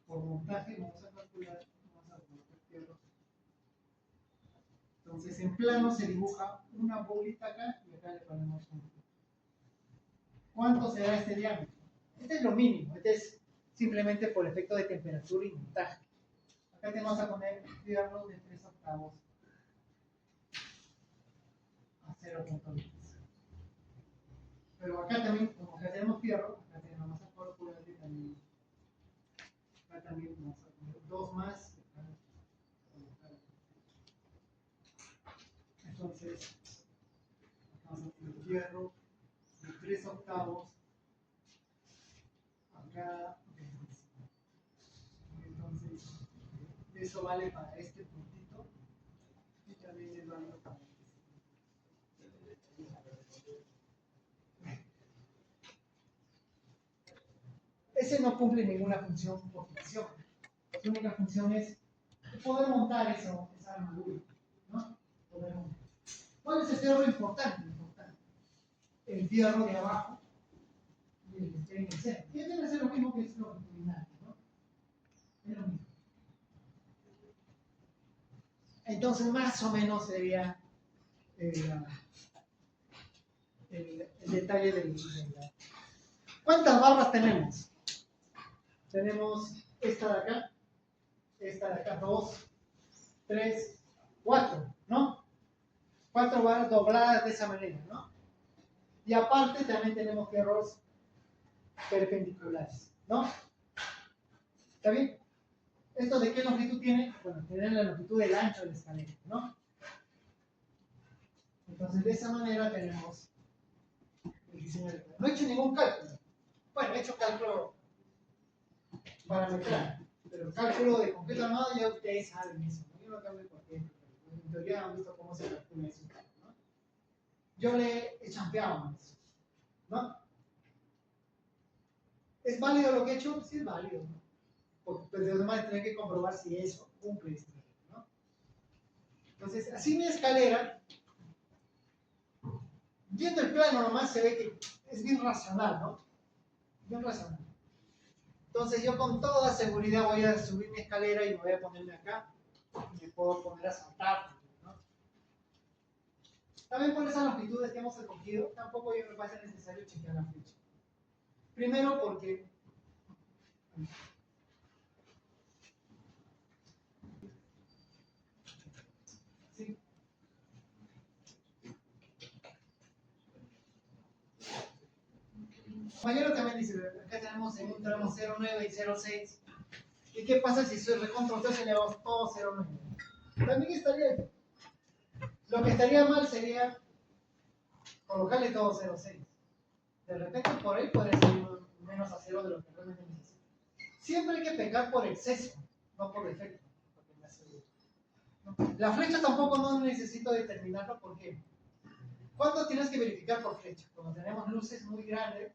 Por montaje vamos a calcular, vamos a colocar fierro. Entonces en plano se dibuja una bolita acá y acá le ponemos un. ¿Cuánto será este diámetro? Este es lo mínimo, este es simplemente por efecto de temperatura y montaje. Acá te vamos a poner fierro de 3 octavos a 0.10. Pero acá también, como acá tenemos fierro, acá vamos a calcular que también. Acá también vamos a poner 2 más. Entonces, vamos a poner fierro de 3 octavos. Acá, entonces, eso vale para este puntito y también es válido para este. Ese no cumple ninguna función por fricción. Su única función es poder montar esa armadura, ¿no? Poder montar. ¿Cuál es el fierro importante? El fierro de abajo y el que esté en el centro. Y debe ser lo mismo que es longitudinal, ¿no? Es lo mismo. Entonces, más o menos sería el detalle de la. ¿Cuántas barras tenemos? Tenemos esta de acá, 2, 3, 4, ¿no? 4 barras dobladas de esa manera, ¿no? Y aparte también tenemos fierros perpendiculares, ¿no? ¿Está bien? ¿Esto de qué longitud tiene? Bueno, tiene la longitud del ancho de la escalera, ¿no? Entonces, de esa manera tenemos el diseño de. No he hecho ningún cálculo. Bueno, he hecho cálculo parametral, pero el cálculo de concreto armado ya ustedes saben eso, ¿no? Yo no cambio por ejemplo, en teoría han visto cómo se calcula eso, ¿no? Yo le he champeado más, ¿no? ¿Es válido lo que he hecho? Sí es válido, ¿no? Porque pues, de los demás tienen que comprobar si eso cumple esto, ¿no? Entonces, así mi escalera, viendo el plano nomás se ve que es bien racional, ¿no? Bien racional. Entonces yo con toda seguridad voy a subir mi escalera y voy a ponerme acá y me puedo poner a saltar, ¿no? También por esas longitudes que hemos escogido, tampoco yo me parece necesario chequear la flecha. Primero porque ¿sí? Mayor también dice, acá tenemos en un tramo 0.9 y 0.6. ¿Y qué pasa si soy recontra 3 elevado todo 0.9? También estaría bien. Lo que estaría mal sería colocarle todo 0.6. De repente por ahí puede ser menos a 0 de lo que realmente necesita. Siempre hay que pecar por exceso, no por defecto. La flecha tampoco no necesito determinarlo porque ¿cuándo tienes que verificar por flecha? Cuando tenemos luces muy grandes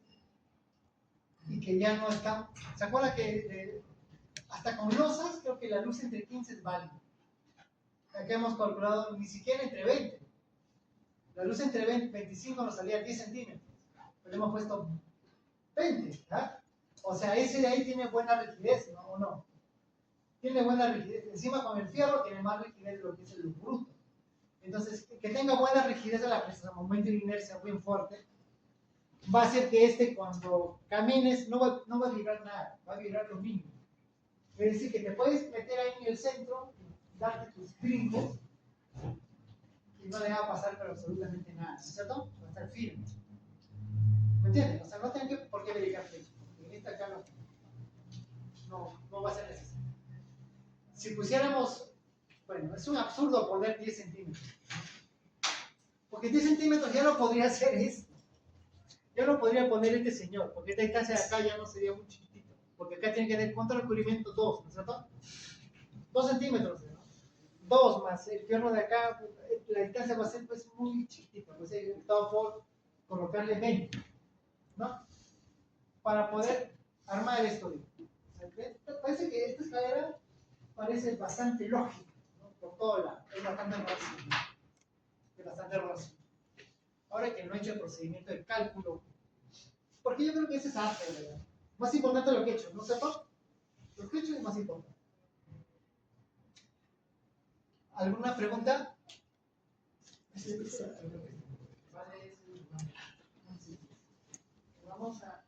y que ya no están. ¿Se acuerda que hasta con losas creo que la luz entre 15 es válida? Acá hemos calculado ni siquiera entre 20. La luz entre 20 y 25 nos salía 10 centímetros. Pero hemos puesto 20, ¿verdad? O sea, ese de ahí tiene buena rigidez, ¿no? ¿O no? Tiene buena rigidez. Encima con el fierro tiene más rigidez de lo que es el bruto. Entonces, que tenga buena rigidez de la presa, momento de inercia bien fuerte, va a hacer que este cuando camines no va a vibrar nada, va a vibrar lo mínimo. Es decir, que te puedes meter ahí en el centro, darte tus brincos y no le va a pasar pero absolutamente nada, ¿no es cierto? Va a estar firme. ¿Me entiendes? O sea, no tienen por qué verificar flecha, porque en esta acá no va a ser necesario. Si pusiéramos, bueno, es un absurdo poner 10 centímetros, porque 10 centímetros ya no podría ser esto. Yo no podría poner este señor, porque esta distancia de acá ya no sería muy chiquitito, porque acá tiene que tener contra recubrimiento 2, ¿no es cierto? 2 centímetros, ¿no? 2 más el fierro de acá, la distancia va a ser pues muy chiquitita, pues he optado por colocarle 20, ¿no? Para poder armar esto. Parece que esta escalera parece bastante lógica, ¿no? Por todo lado, es bastante razonable. Es bastante razonable. Ahora que no he hecho el procedimiento de cálculo Porque yo creo que ese es arte, ¿verdad? Más importante lo que he hecho, ¿no sé todo? Lo que he hecho es más importante. ¿Alguna pregunta? Vamos a...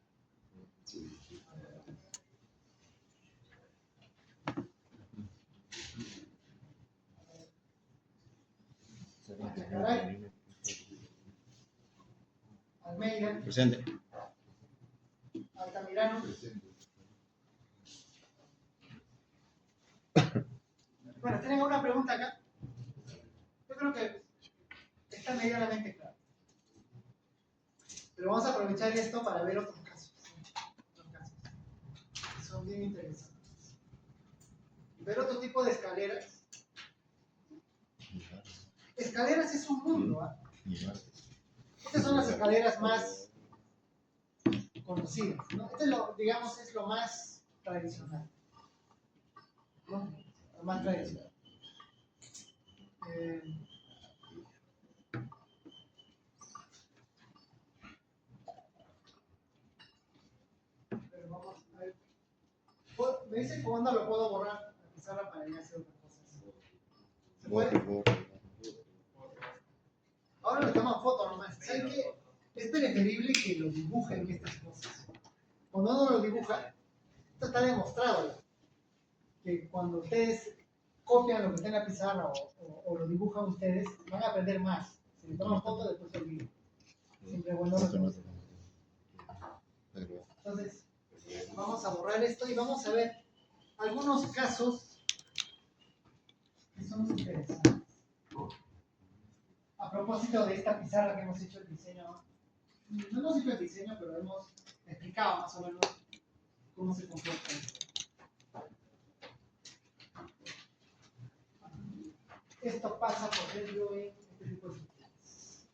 Almeida, Presente. Altamirano. Bueno, ¿tienen alguna pregunta acá? Yo creo que está medianamente claro. Pero vamos a aprovechar esto para ver otros casos. Otros casos que son bien interesantes. Ver otro tipo de escaleras. Escaleras es un mundo, ¿ah? Estas son las escaleras más conocidas, ¿no? Este, digamos, es lo más tradicional, ¿no? Lo más tradicional. Pero vamos a ver. Me dice cuándo lo puedo borrar la pizarra para ya hacer otra cosa. ¿Se puede? Ahora le toman foto nomás. ¿Saben qué? Es preferible que lo dibujen estas cosas. Cuando uno lo dibuja, esto está demostrado ya, que cuando ustedes copian lo que está en la pizarra o lo dibujan ustedes, van a aprender más. Si le toman foto, después se olvidan. Siempre es bueno reconocer. Entonces, vamos a borrar esto y vamos a ver algunos casos que son interesantes. A propósito de esta pizarra que hemos hecho el diseño, no hemos hecho el diseño, pero hemos explicado más o menos cómo se comporta esto. Esto pasa, por ejemplo, en este tipo de sistemas.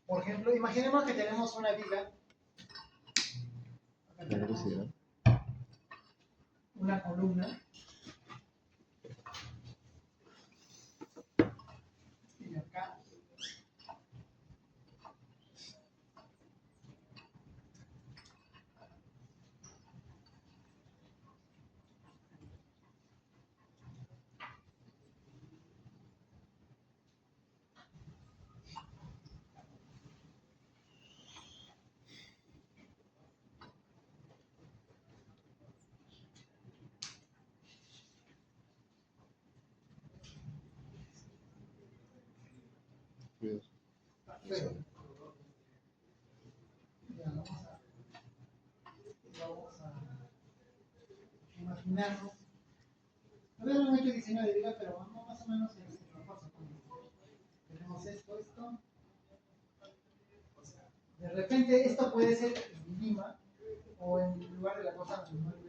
Por ejemplo, imaginemos que tenemos una viga. Acá tenemos una columna. Y acá. Perfecto. Ya, vamos a imaginarnos. No veo mucho diseño de vida, pero vamos más o menos en este propósito. Tenemos esto. O sea, de repente esto puede ser en Lima o en lugar de la cosa normal.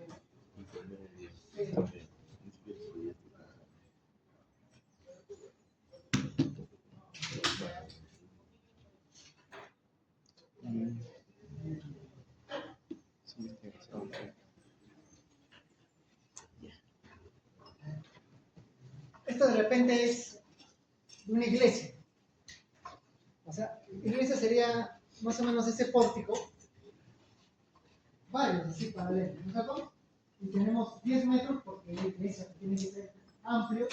Esto de repente es una iglesia. O sea, iglesia sería más o menos ese pórtico. Varios así paralelos, ¿no es cierto? Y tenemos 10 metros porque la iglesia tiene que ser amplio.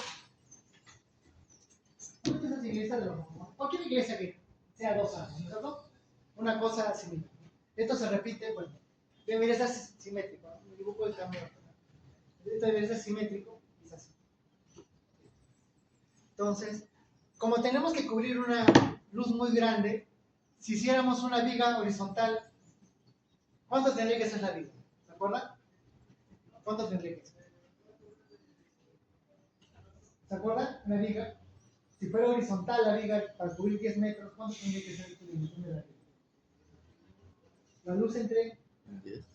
¿Cuántas esas iglesias de los romanos? Cualquier iglesia que sea 2 años, ¿no es cierto? Una cosa similar. Esto se repite, bueno, debería ser simétrico, ¿no? Me dibujo el cambio. Esto debería ser simétrico, es así. Entonces, como tenemos que cubrir una luz muy grande, si hiciéramos una viga horizontal, ¿cuánto tendría que ser la viga? ¿Se acuerdan? ¿Cuánto tendría que ser? ¿Se acuerdan? Una viga. Si fuera horizontal la viga para cubrir 10 metros, ¿cuánto tendría que ser la dimensión de la viga? La luz entre 10.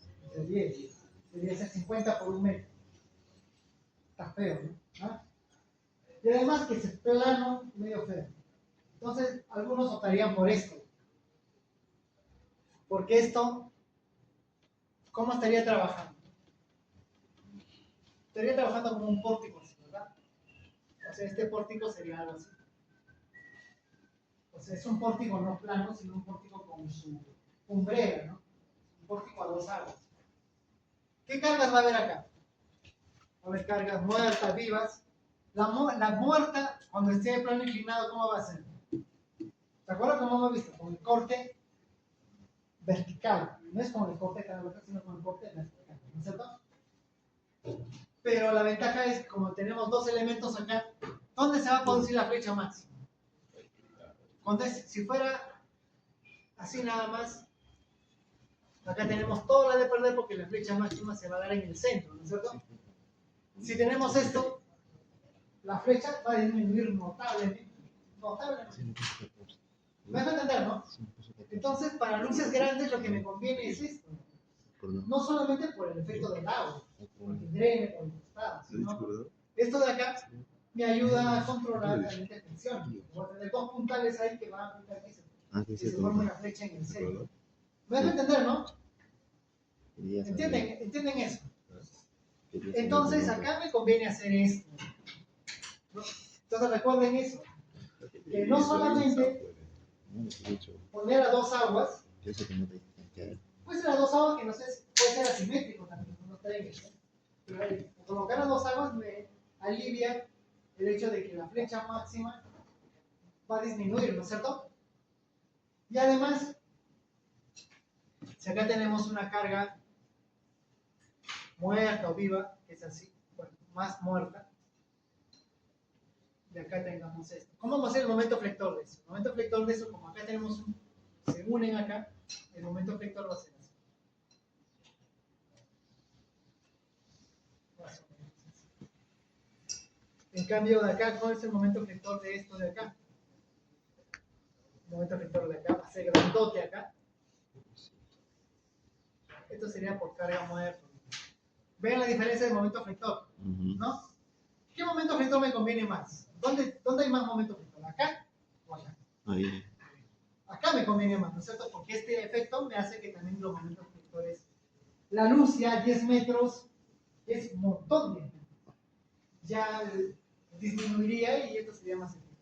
Debería ser 50 por 1 metro. Está feo, ¿no? ¿Ah? Y además que es plano, medio feo. Entonces, algunos optarían por esto. Porque esto, ¿cómo estaría trabajando? Estaría trabajando como un pórtico, ¿verdad? sea, este pórtico sería algo así. O sea, es un pórtico no plano, sino un pórtico con su umbrera, ¿no? Un pórtico a dos aguas. ¿Qué cargas va a haber acá? Va a haber cargas muertas, vivas. La muerta, cuando esté de plano inclinado, ¿cómo va a ser? ¿Se acuerdan cómo hemos visto? Con el corte vertical. No es con el corte canal, sino con el corte vertical. ¿No es cierto? Pero la ventaja es que como tenemos dos elementos acá, ¿dónde se va a producir la flecha máxima? Si fuera así nada más, acá tenemos toda la de perder porque la flecha máxima se va a dar en el centro, ¿no es cierto? Si tenemos esto, la flecha va a disminuir notablemente. Notablemente. ¿Me vas a entender, no? Entonces, para luces grandes lo que me conviene es esto. No solamente por el efecto del agua, por el drene, por el costado, sino esto de acá me ayuda a controlar la intervención. Voy a tener dos puntales ahí que van a aplicar que se forme una flecha en el centro. ¿Me vas a entender, no? ¿Entienden eso? Entonces, acá me conviene hacer esto. ¿No? Entonces, recuerden eso. Que no solamente poner a dos aguas, puede ser a dos aguas que no sé, puede ser asimétrico también, no tengo, ¿no? Pero ahí, colocar a dos aguas me alivia el hecho de que la flecha máxima va a disminuir, ¿no es cierto? Y además, si acá tenemos una carga muerta o viva, que es así, bueno, más muerta, de acá tengamos esto. ¿Cómo vamos a hacer el momento flector de eso? El momento flector de eso, como acá tenemos se unen acá, el momento flector va a ser así. Más o menos así. En cambio de acá, ¿cuál es el momento flector de esto de acá? El momento flector de acá va a ser grandote acá. Esto sería por carga muerta. Vean la diferencia del momento flector, ¿no? ¿Qué momento flector me conviene más? ¿Dónde hay más momento flector? ¿Acá o acá? Ahí. Acá me conviene más, ¿no es cierto? Porque este efecto me hace que también los momentos flectores, la luz ya a 10 metros es un montón de metros. Ya disminuiría y esto sería más efectivo.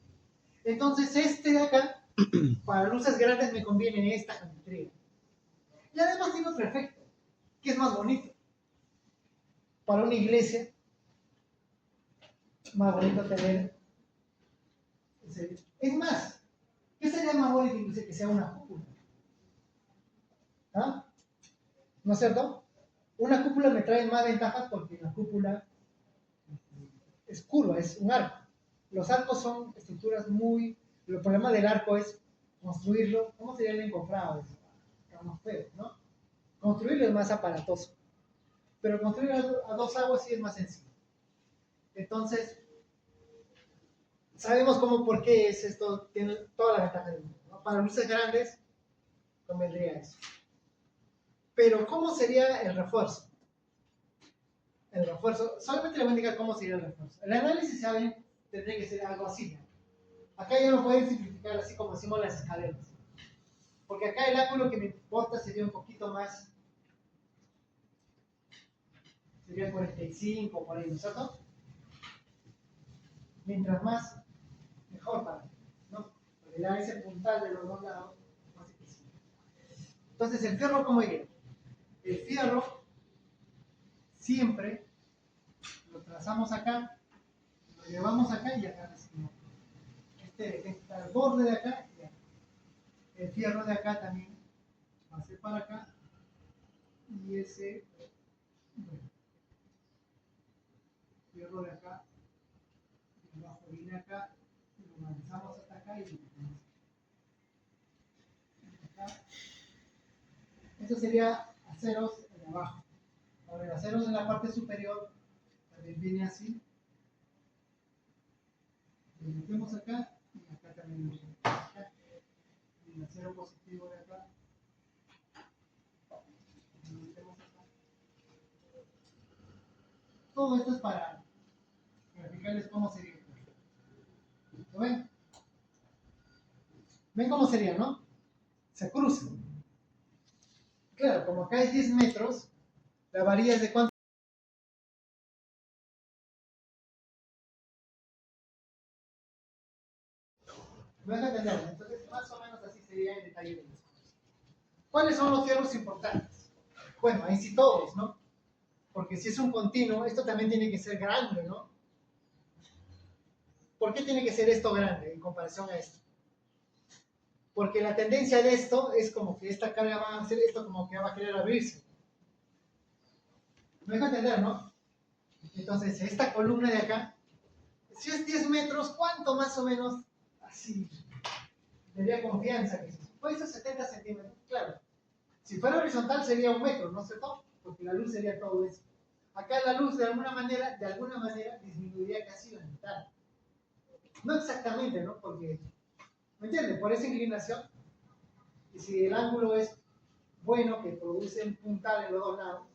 Entonces este de acá, para luces grandes me conviene esta geometría. Y además tiene otro efecto, que es más bonito. Para una iglesia, más bonito tener. Es más, ¿qué sería más bonito incluso que sea una cúpula? ¿Ah? ¿No es cierto? Una cúpula me trae más ventajas porque la cúpula es curva, es un arco. Los arcos son estructuras muy... El problema del arco es construirlo. ¿Cómo sería el encofrado? Es más feo, ¿no? Construirlo es más aparatoso. Pero construir a dos aguas sí es más sencillo. Entonces, sabemos por qué es esto, tiene toda la ventaja del mundo, ¿no? Para luces grandes, convendría eso. Pero, ¿cómo sería el refuerzo? El refuerzo, solamente le voy a indicar cómo sería el refuerzo. El análisis, ¿saben? Tendría que ser algo así, ¿no? Acá ya lo pueden simplificar así como hicimos las escaleras. Porque acá el ángulo que me importa sería un poquito más. Sería 45 por ahí, ¿no es cierto? Mientras más, mejor para mí, ¿no? Porque le da ese puntal de los dos lados más difícil. Entonces, ¿el fierro cómo iría? El fierro siempre lo trazamos acá, lo llevamos acá y acá decimos. Está el borde de acá y acá. El fierro de acá también va a ser para acá y ese, bueno, fierro de acá, abajo viene acá, lo lanzamos hasta acá y lo metemos acá. Esto sería aceros de abajo. Ahora el aceros en la parte superior también viene así. Lo metemos acá y acá también lo metemos acá. Y el acero positivo de acá. Lo metemos acá. Todo esto es para explicarles cómo sería. ¿Lo ven? ¿Ven cómo sería, no? Se cruzan. Claro, como acá hay 10 metros, la varilla es de cuánto. ¿Me vas a entender? Entonces, más o menos así sería el detalle de las cosas. ¿Cuáles son los fierros importantes? Bueno, ahí sí todos, ¿no? Porque si es un continuo, esto también tiene que ser grande, ¿no? ¿Por qué tiene que ser esto grande en comparación a esto? Porque la tendencia de esto es como que esta carga va a hacer esto como que va a querer abrirse. ¿Me dejo entender, no? Entonces, esta columna de acá, si es 10 metros, ¿cuánto más o menos así daría confianza que puede ser 70 centímetros? Claro. Si fuera horizontal sería 1 metro, ¿no es cierto? Porque la luz sería todo eso. Acá la luz de alguna manera disminuiría casi la mitad. No exactamente, ¿no? Porque, ¿me entiendes? Por esa inclinación, y si el ángulo es bueno, que produce un puntal en los dos lados,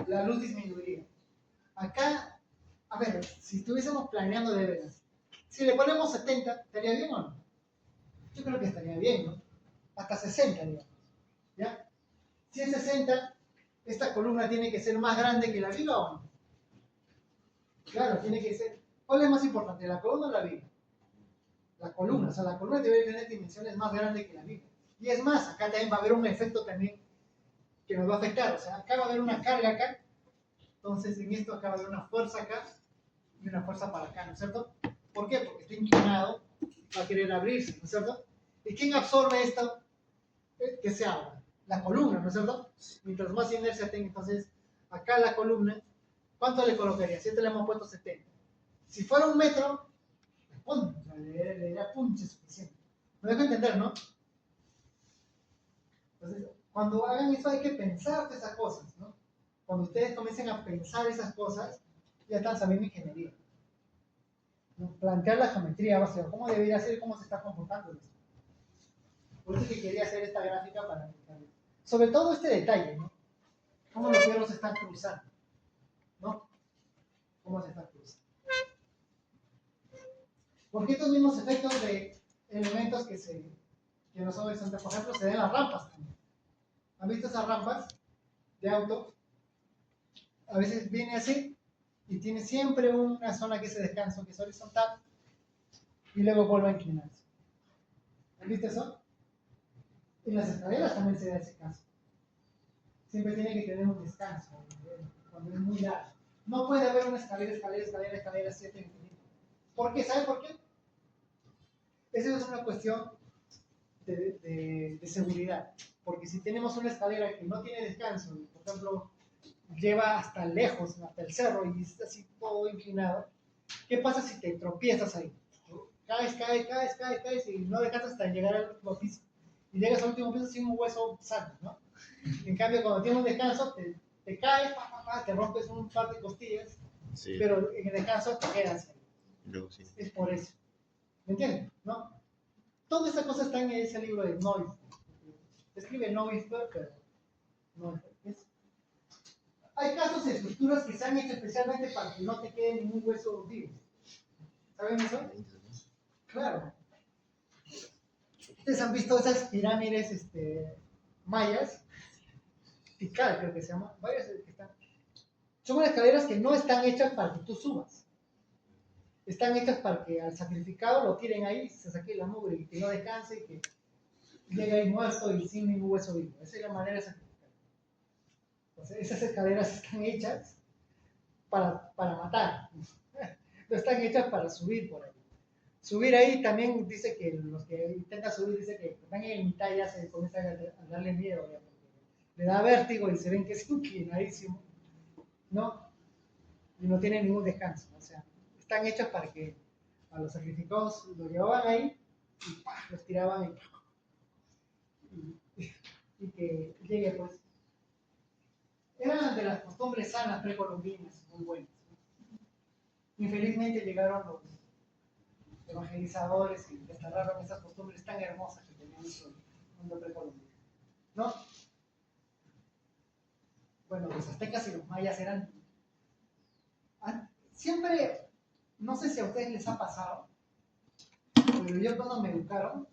la luz disminuiría. Acá, a ver, si estuviésemos planeando de veras, si le ponemos 70, ¿estaría bien o no? Yo creo que estaría bien, ¿no? Hasta 60, digamos. ¿Ya? Si es 60, esta columna tiene que ser más grande que la viga o no. Claro, tiene que ser. ¿Cuál es más importante, la columna o la viga? La columna, o sea, la columna debe tener dimensiones más grandes que la viga. Y es más, acá también va a haber un efecto también que nos va a afectar. O sea, acá va a haber una carga acá, entonces en esto acá va a haber una fuerza acá y una fuerza para acá, ¿no es cierto? ¿Por qué? Porque está inclinado, va a querer abrirse, ¿no es cierto? ¿Y quién absorbe esto? Que se abra. La columna, ¿no es cierto? Mientras más inercia tenga, entonces acá la columna, ¿cuánto le colocaría? Si este le hemos puesto 70. Si fuera 1 metro, ¡pum! Le daría punche suficiente. Me dejo entender, ¿no? Entonces, cuando hagan eso hay que pensar esas cosas, ¿no? Cuando ustedes comiencen a pensar esas cosas, ya están sabiendo ingeniería. ¿No? Plantear la geometría básica, cómo debería ser y cómo se está comportando esto. Por eso que quería hacer esta gráfica para explicarles. Sobre todo este detalle, ¿no? Cómo los fierros se están cruzando, ¿no? Cómo se están cruzando. Porque estos mismos efectos de elementos que no son horizontes, por ejemplo, se ven en las rampas también. ¿Han visto esas rampas de auto? A veces viene así y tiene siempre una zona que es de descanso, que es horizontal, y luego vuelve a inclinarse. ¿Han visto eso? En las escaleras también se da ese caso. Siempre tiene que tener un descanso cuando es muy largo. No puede haber una escalera, 7 infinito. ¿Por qué? ¿Sabe por qué? Esa es una cuestión de seguridad. Porque si tenemos una escalera que no tiene descanso, por ejemplo, lleva hasta lejos, hasta el cerro y está así todo inclinado, ¿qué pasa si te tropiezas ahí? Caes y no dejas hasta llegar al último piso. Y llegas al último piso sin un hueso sano, ¿no? En cambio, cuando tienes un descanso, te caes, te rompes un par de costillas, Sí, pero en el descanso te quedas ahí. luego sí. Es por eso. ¿Me entiendes? ¿No? Toda esa cosa está en ese libro de Noise. Escribe Noise, pero no es. Hay casos de estructuras que se han hecho especialmente para que no te quede ningún hueso vivo. ¿Saben eso? Claro. Ustedes han visto esas pirámides mayas, Tikal creo que se llama, varias que están. Son unas escaleras que no están hechas para que tú subas. Están hechas para que al sacrificado lo tiren ahí, se saque la mugre y que no descanse y que llegue ahí muerto y sin ningún hueso vivo. Esa es la manera de sacrificar. Entonces, esas escaleras están hechas para matar. No están hechas para subir por ahí. Subir ahí también dice que los que intentan subir dice que están en mitad ya se comienzan a darle miedo, ya, le da vértigo y se ven que es inclinadísimo, ¿no? Y no tienen ningún descanso, o sea, están hechos para que a los sacrificados los llevaban ahí y ¡pah! Los tiraban y que llegue pues. Eran de las costumbres sanas precolombinas, muy buenas. Infelizmente llegaron los evangelizadores y desterraron esas costumbres tan hermosas que teníamos en el mundo precolombino, ¿no? Bueno, los aztecas y los mayas eran siempre, no sé si a ustedes les ha pasado, pero yo cuando me educaron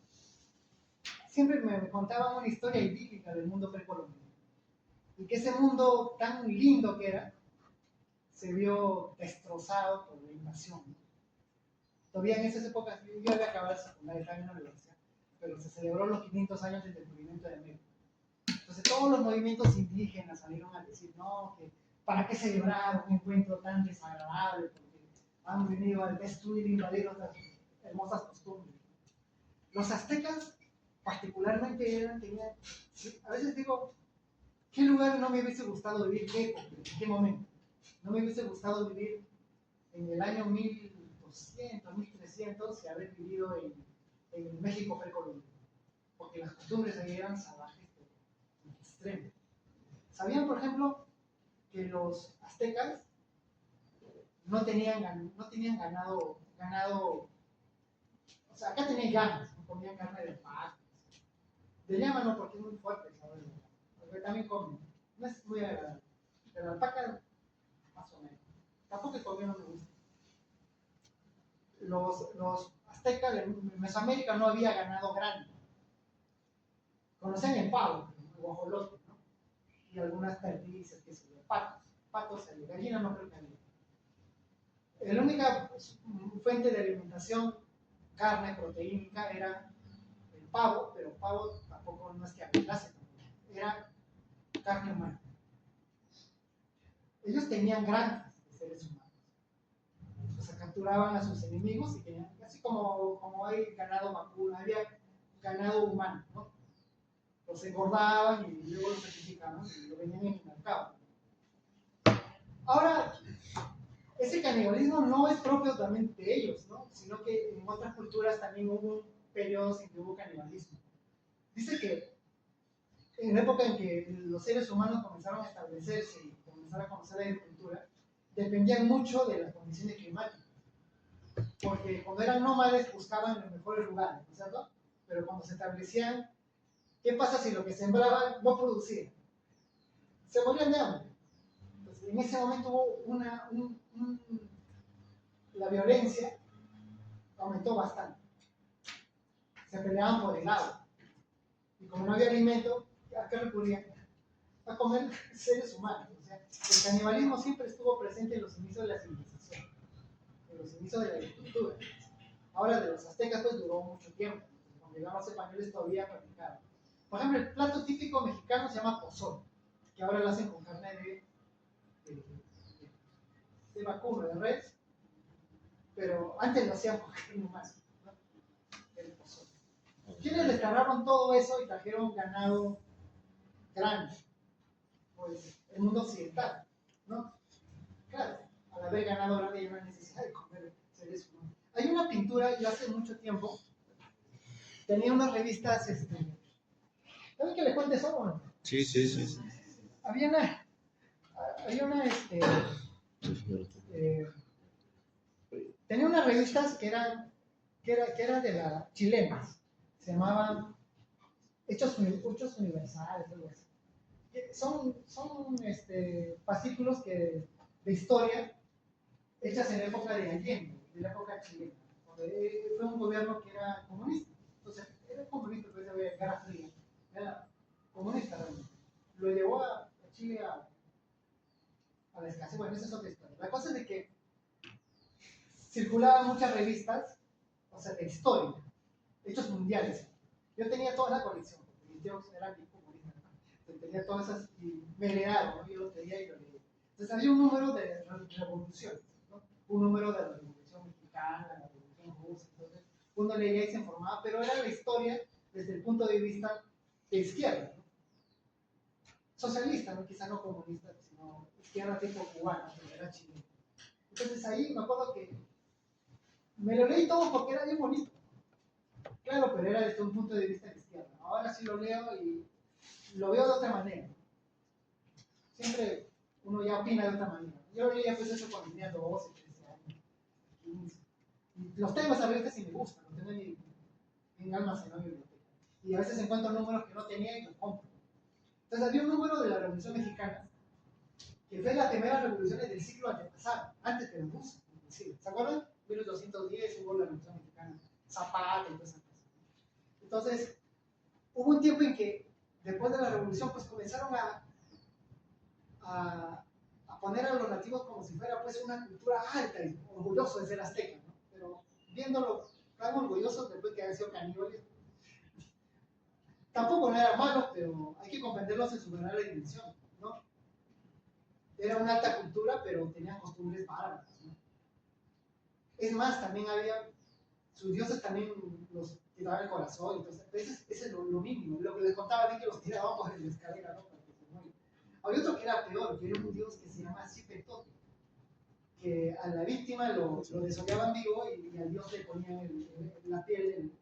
siempre me contaban una historia idílica del mundo precolombino y que ese mundo tan lindo que era se vio destrozado por la invasión, ¿no? Todavía en esas épocas, yo había acabado la secundaria, estaba en la universidad, pero se celebró los 500 años del descubrimiento de América. Entonces todos los movimientos indígenas salieron a decir, no, que para qué celebrar un encuentro tan desagradable, porque han venido a destruir y invadir otras hermosas costumbres. Los aztecas particularmente tenían, a veces digo, ¿qué lugar no me hubiese gustado vivir? ¿Qué época? ¿En qué momento? No me hubiese gustado vivir en el año 1200, 1300 y haber vivido en México precolombino, porque las costumbres ahí eran salvajes en extremo. ¿Sabían, por ejemplo, que los aztecas no tenían ganado, o sea, acá tenían llamas, no comían carne de pato, de llama no, porque es muy fuerte, ¿sabes? Porque también comen, no es muy agradable, pero la alpaca más o menos, tampoco el comino no me gusta. Los aztecas en Mesoamérica no había ganado grande, conocían el pavo, el guajolote, ¿no? Y algunas perdices, que se llama patos, gallinas no creo que había. La única fuente de alimentación, carne proteínica, era el pavo, pero pavo tampoco no es que abundase, era carne humana. Ellos tenían granjas de seres humanos, o sea, capturaban a sus enemigos y tenían, así como hay ganado vacuno, había ganado humano, ¿no? Los engordaban y luego los sacrificaban y lo vendían en el mercado. Ahora, ese canibalismo no es propio también de ellos, ¿no? Sino que en otras culturas también hubo periodos en que hubo canibalismo. Dice que en la época en que los seres humanos comenzaron a establecerse y comenzaron a conocer la agricultura, dependían mucho de las condiciones climáticas. Porque cuando eran nómades buscaban los mejores lugares, ¿no es cierto? Pero cuando se establecían, ¿qué pasa si lo que sembraban no producía? Se morían de hambre. Entonces, en ese momento hubo la violencia aumentó bastante. Se peleaban por el agua. Y como no había alimento, ¿a qué recurrían? A comer seres humanos. O sea, el canibalismo siempre estuvo presente en los inicios de la civilización, en los inicios de la agricultura. Ahora, de los aztecas, pues duró mucho tiempo. Cuando llegaron los españoles todavía practicaban. Por ejemplo, el plato típico mexicano se llama pozole, que ahora lo hacen con carne de vacuno, de res, pero antes lo hacían con carne humana, ¿no? El pozole. ¿Quiénes descargaron todo eso y trajeron ganado grande? Pues el mundo occidental, ¿no? Claro, al haber ganado grande hay una necesidad de comer seres humanos. Hay una pintura, yo hace mucho tiempo, tenía unas revistas, ¿saben que les cuente eso o no? Sí, sí, sí, sí. Había una tenía unas revistas que eran de las chilenas, se llamaban Hechos Universales, algo así. Son fascículos de historia hechas en la época de Allende, de la época chilena, donde fue un gobierno que era comunista. Entonces, era comunista, pero había guerra fría, era comunista realmente. Lo llevó a Chile a la escasez. Bueno, esa es otra historia. La cosa es de que circulaban muchas revistas, o sea, de historia, hechos mundiales. Yo tenía toda la colección, porque mis tíos eran bien comunistas, ¿no? Tenía todas esas y me heredaron, ¿no? Yo lo tenía y lo leí. Entonces había un número de revoluciones, ¿no? Un número de la Revolución Mexicana, la Revolución Rusa. Entonces uno leía y se informaba, pero era la historia desde el punto de vista de izquierda, ¿no? Socialista, ¿no? Quizá no comunista, sino izquierda tipo cubana, pero era chileno. Entonces ahí me acuerdo que me lo leí todo porque era bien bonito. Claro, pero era desde un punto de vista de izquierda. Ahora sí lo leo y lo veo de otra manera. Siempre uno ya opina de otra manera. Yo lo leía pues eso cuando tenía 12, 13 años, 15. Y los temas a veces sí me gustan, los tengo en almacenado en mi biblioteca. Y a veces encuentro números que no tenía y los compro. Entonces había un número de la Revolución Mexicana que fue las primeras revoluciones del siglo antepasado, antes de la rusa, inclusive. ¿Se acuerdan? 1810 hubo la Revolución Mexicana, Zapata y todas esas cosas. Entonces, hubo un tiempo en que, después de la revolución, pues comenzaron a poner a los nativos como si fuera pues una cultura alta y orgulloso de ser azteca, ¿no? Pero viéndolo tan orgullosos después que han sido caníbales. Tampoco no era malo, pero hay que comprenderlos en su verdadera dimensión, ¿no? Era una alta cultura, pero tenían costumbres bárbaras, ¿no? Es más, también había, sus dioses también los tiraban el corazón, entonces, ese es lo mínimo. Lo que les contaba bien que los tiraban por la escalera, ¿no? Para que se mueran. Había otro que era peor, que era un dios que se llama Sipetot, que a la víctima lo desollaban vivo y al dios le ponían la piel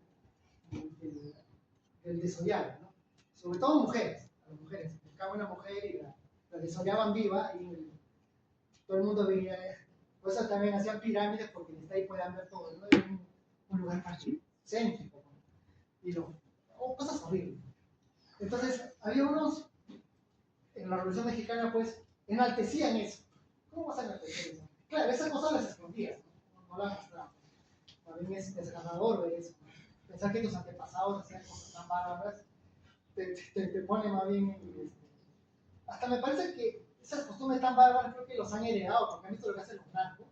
del desollado, ¿no? Sobre todo mujeres, a las mujeres. Buscaba una mujer y la desollaban viva y todo el mundo veía. Por eso también hacían pirámides, porque desde ahí podían ver todo, ¿no? Era un lugar céntrico, ¿no? Y cosas horribles. Entonces, había unos, en la Revolución Mexicana, pues, enaltecían eso. ¿Cómo vas a enaltecer eso? Claro, esas cosas las escondías, no las mostraban. También es desgarrador ver eso, ¿no? Pensar que tus antepasados hacían cosas tan bárbaras te pone más bien. Hasta me parece que esas costumbres tan bárbaras creo que los han heredado, porque han visto lo que hacen los narcos.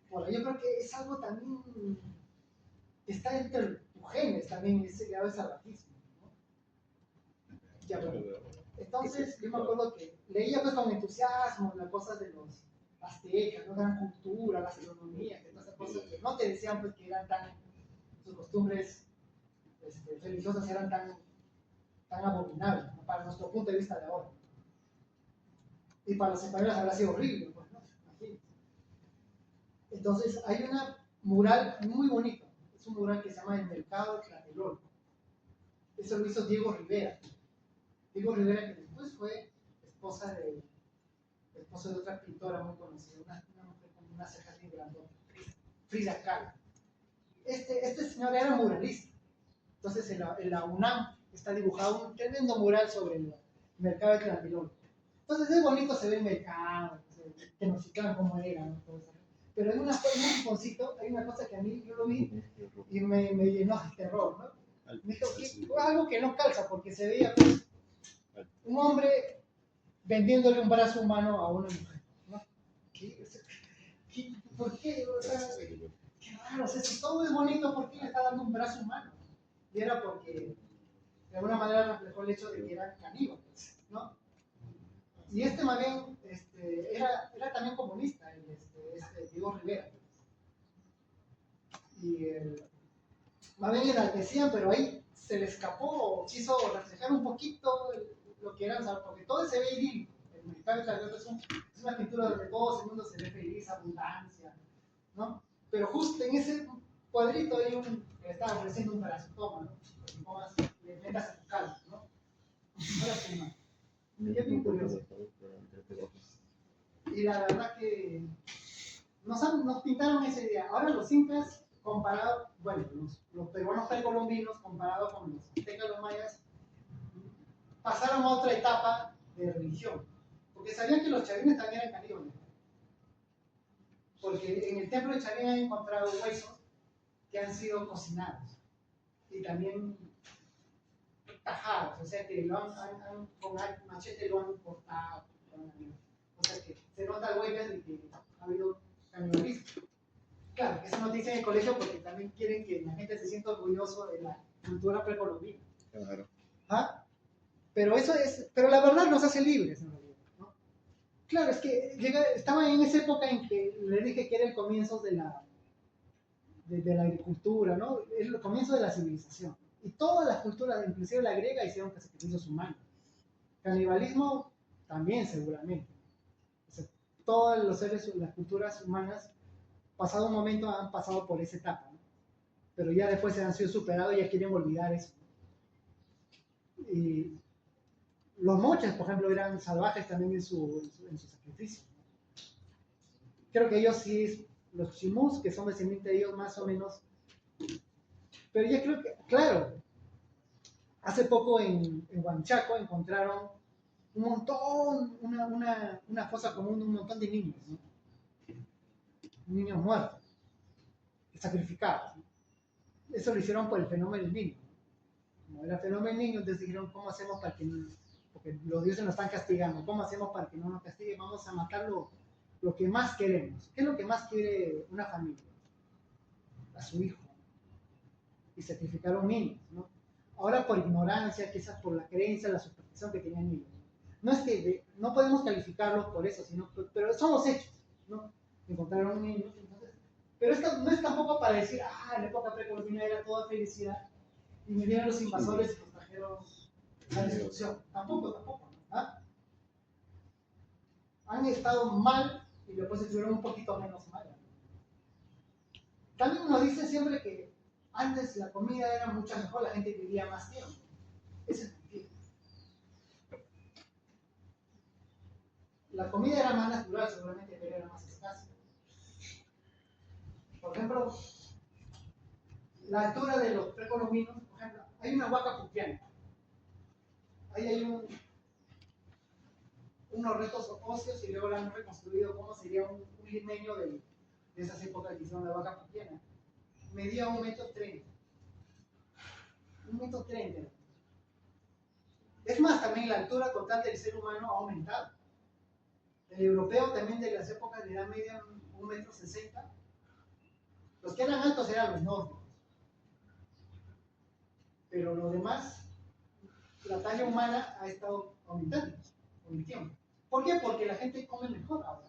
Bueno, yo creo que es algo también que está entre tus genes, también ese grado de salvajismo, ¿no? Ya, bueno. Entonces, yo me acuerdo que leía pues con entusiasmo las cosas de los aztecas, ¿no? Gran cultura, gastronomía, que todas esas cosas que no te decían pues que eran tan, sus costumbres religiosas eran tan abominables, ¿no? Para nuestro punto de vista de ahora. Y para los españoles habrá sido horrible, pues, ¿no? Imagínense. Entonces, hay una mural muy bonita, es un mural que se llama El Mercado de Tlatelolco. Eso lo hizo Diego Rivera. Diego Rivera, que después fue esposo de otra pintora muy conocida, una mujer con unas cejas bien grandotas, Frida Kahlo. Este señor era muralista. Entonces, en la UNAM está dibujado un tremendo mural sobre el mercado de Tlatelolco. Entonces, es bonito, se ve el mercado, que nos explican cómo era, ¿no? Todo eso. Pero en un rinconcito hay una cosa que a mí, yo lo vi y me llenó de terror, ¿no? Me dijo que algo que no calza, porque se veía pues, un hombre vendiéndole un brazo humano a una mujer, ¿no? ¿Por qué? O sea, qué raro, o sea, si todo es bonito, ¿por qué le está dando un brazo humano? Y era porque de alguna manera reflejó el hecho de que eran caníbales, ¿no? Y más bien era también comunista, Diego Rivera. Y más bien enaltecían, pero ahí se le escapó, quiso reflejar un poquito lo que eran, porque todo se ve idílico. El mercado de Tlatelolco es una pintura donde todo el mundo se ve feliz, abundancia, ¿no? Pero justo en ese cuadrito hay que estaba ofreciendo un brazo, toma, ¿no? Tomas, le metas a tu calma, ¿no? Ahora sí, no. Me quedé bien curioso. Y la verdad que nos pintaron esa idea. Ahora los incas, comparado, bueno, los peruanos precolombinos, comparados con los aztecas, los mayas, pasaron a otra etapa de religión. Porque sabían que los chavines también eran caníbales. Porque en el templo de Chavín han encontrado huesos que han sido cocinados. Y también tajados, o sea que con machete lo han cortado. O sea que se nota huellas de que ha habido canibalismo. Claro, eso no te dicen en el colegio porque también quieren que la gente se sienta orgulloso de la cultura precolombina. Claro. ¿Ah? Pero la verdad nos hace libres, ¿no? Claro, es que estaba en esa época en que le dije que era el comienzo de la agricultura, ¿no? El comienzo de la civilización. Y todas las culturas, inclusive la griega, hicieron sacrificios humanos. Canibalismo también, seguramente. O sea, todos los seres, las culturas humanas, pasado un momento han pasado por esa etapa, ¿no? Pero ya después se han sido superados y ya quieren olvidar eso. Y los moches, por ejemplo, eran salvajes también en su sacrificio. Creo que ellos sí, los chimus, que son descendientes de ellos más o menos. Pero ya creo que, claro, hace poco en Huanchaco encontraron un montón, una fosa común de un montón de niños, ¿no? Niños muertos, sacrificados, ¿no? Eso lo hicieron por el fenómeno del niño. Como era el fenómeno del niño, entonces dijeron, ¿cómo hacemos para que no? Porque los dioses nos están castigando, ¿cómo hacemos para que no nos castiguen? Vamos a matar lo que más queremos. ¿Qué es lo que más quiere una familia? a su hijo y sacrificaron niños, ¿no? Ahora por ignorancia, quizás por la creencia, la superstición que tenían ellos. No es que no podemos calificarlos por eso, sino, pero son los hechos, ¿no? Encontraron niños, entonces, pero no es tampoco para decir, en la época precolombina era toda felicidad y vinieron los invasores y nos trajeron la destrucción. Tampoco, ¿no? ¿Ah? Han estado mal y después estuvieron un poquito menos mal. También nos dicen siempre que antes la comida era mucho mejor, la gente vivía más tiempo. Eso es mentira. La comida era más natural, seguramente, pero era más escasa. Por ejemplo, la altura de los precolombinos, por ejemplo, hay una huaca puquiana. Ahí hay unos restos óseos y luego la han reconstruido cómo sería un limeño de esas épocas que hicieron la vaca puquiana. Medía 1,30 m. 1,30 m. Es más, también la altura total del ser humano ha aumentado. El europeo también de las épocas de edad media, 1,60 m. Los que eran altos eran los nórdicos. Pero lo demás, la talla humana ha estado aumentando con el tiempo. ¿Por qué? Porque la gente come mejor ahora.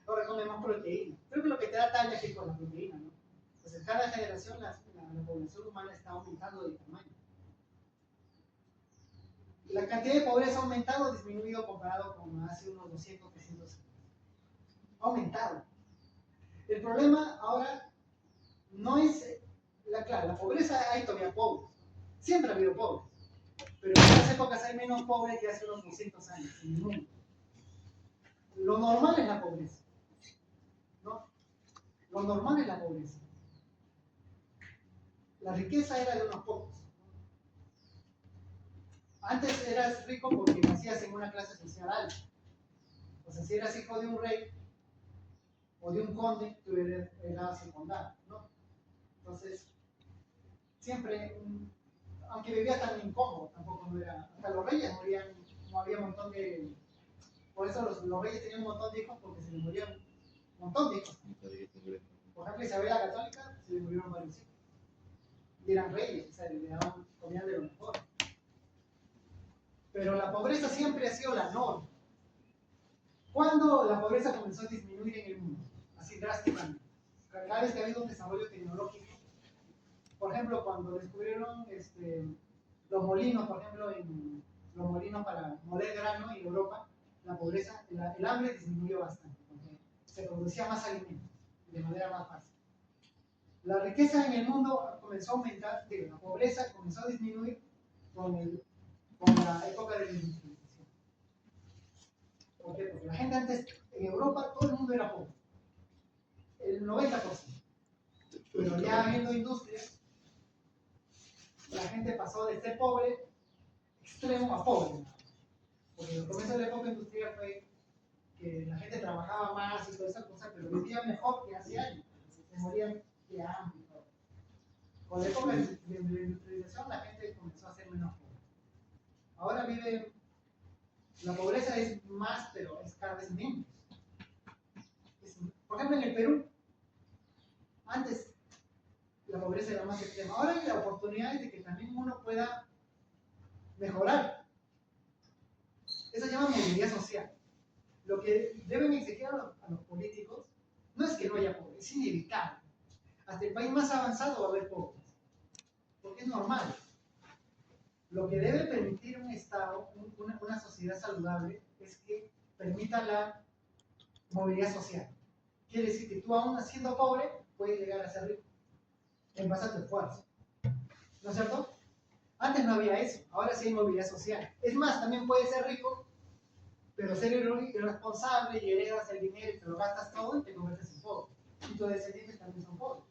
Ahora come más proteína. Creo que lo que te da talla es con la proteína, ¿no? Entonces, cada generación la población humana está aumentando de tamaño. La cantidad de pobreza ha aumentado o disminuido comparado con hace unos 200, 300 años. Ha aumentado. El problema ahora no es, claro, la pobreza hay todavía pobres. Siempre ha habido pobres. Pero en estas épocas hay menos pobres que hace unos 200 años en el mundo. Lo normal es la pobreza, ¿no? Lo normal es la pobreza. La riqueza era de unos pocos. Antes eras rico porque nacías en una clase social alta. O sea, si eras hijo de un rey o de un conde, tú eras secundario, ¿no? Entonces, siempre, aunque vivías tan incómodo, tampoco no era. Hasta los reyes morían, no había un montón de. Por eso los reyes tenían un montón de hijos porque se les morían un montón de hijos. Por ejemplo, Isabel la Católica se le murieron varios hijos. Y eran reyes, o sea, le daban comida de lo mejor. Pero la pobreza siempre ha sido la norma. ¿Cuándo la pobreza comenzó a disminuir en el mundo? Así drásticamente. Cada vez que ha habido un desarrollo tecnológico. Por ejemplo, cuando descubrieron los molinos, por ejemplo, los molinos para moler grano en Europa, la pobreza, el hambre disminuyó bastante, porque se producía más alimento de manera más fácil. La riqueza en el mundo comenzó a aumentar, la pobreza comenzó a disminuir con la época de la industrialización. ¿Por qué? Porque la gente antes, en Europa, todo el mundo era pobre. El 90%. Pero ya habiendo industrias, la gente pasó de ser pobre extremo a pobre. Porque el comienzo de la época industrial fue que la gente trabajaba más y toda esa cosa, pero vivía mejor que hace años. Se morían de hambre y todo. Con la época de la industrialización, la gente comenzó a ser menos pobre. Ahora la pobreza es más, pero es cada vez menos. Por ejemplo, en el Perú, antes la pobreza era más extrema. Ahora hay la oportunidad de que también uno pueda mejorar. Eso se llama movilidad social. Lo que deben exigir a los políticos no es que no haya pobres, es inevitable. Hasta el país más avanzado va a haber pobres, porque es normal. Lo que debe permitir un Estado, una sociedad saludable, es que permita la movilidad social. Quiere decir que tú, aún siendo pobre, puedes llegar a ser rico en base a tu esfuerzo. ¿No es cierto? Antes no había eso, ahora sí hay movilidad social. Es más, también puedes ser rico, pero ser irresponsable y heredas el dinero y te lo gastas todo y te conviertes en pobre. Y tus descendientes también son pobres.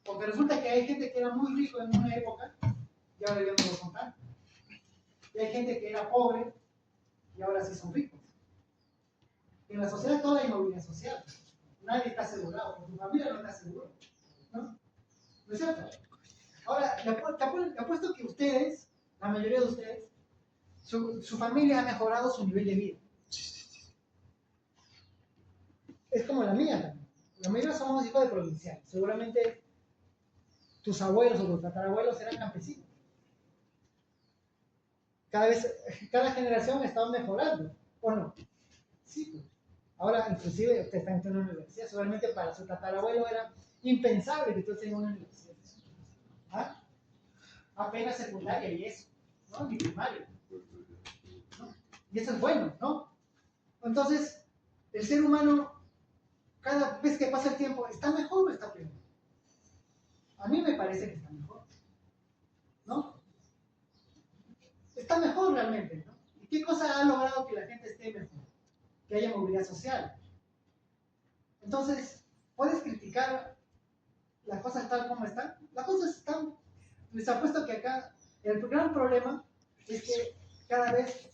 Porque resulta que hay gente que era muy rico en una época y ahora ya no lo son tanto. Y hay gente que era pobre y ahora sí son ricos. En la sociedad toda hay movilidad social. Nadie está asegurado, porque tu familia no está segura. ¿No? ¿No es cierto? Ahora, te apuesto que ustedes, la mayoría de ustedes, su familia ha mejorado su nivel de vida. Es como la mía también. La mayoría somos hijos de provinciales. Seguramente tus abuelos o tus tatarabuelos eran campesinos. Cada generación está mejorando, ¿o no? Sí, pues. Ahora, inclusive, usted está en una universidad, seguramente para su tatarabuelo era impensable que usted esté en una universidad. ¿Ah? Apenas secundaria y eso, ¿no? Ni primaria. ¿No? Y eso es bueno, ¿no? Entonces, el ser humano, cada vez que pasa el tiempo, ¿está mejor o está peor? A mí me parece que está mejor, ¿no? Está mejor realmente, ¿no? ¿Y qué cosa ha logrado que la gente esté mejor? Que haya movilidad social. Entonces, ¿puedes criticar las cosas tal como están? Las cosas están. Les apuesto que acá el gran problema es que cada vez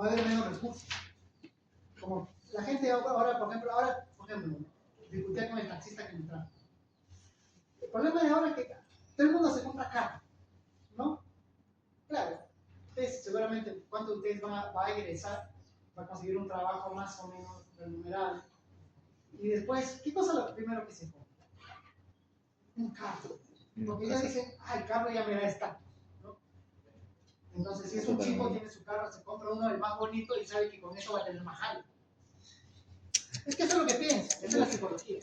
va a haber menos recursos. Como la gente ahora, por ejemplo, discutía con el taxista que me trajo. El problema de ahora es que todo el mundo se compra carro, ¿no? Claro, ustedes seguramente, ¿cuántos de ustedes va a egresar? Va a conseguir un trabajo más o menos remunerado. Y después, ¿qué cosa es lo primero que se compra? Un carro. Porque ellos dicen, el carro ya me da estatus, ¿no? Entonces, si es un chico, tiene su carro, se compra uno el más bonito y sabe que con eso va a tener más algo. Es que eso es lo que piensa, esa es la psicología.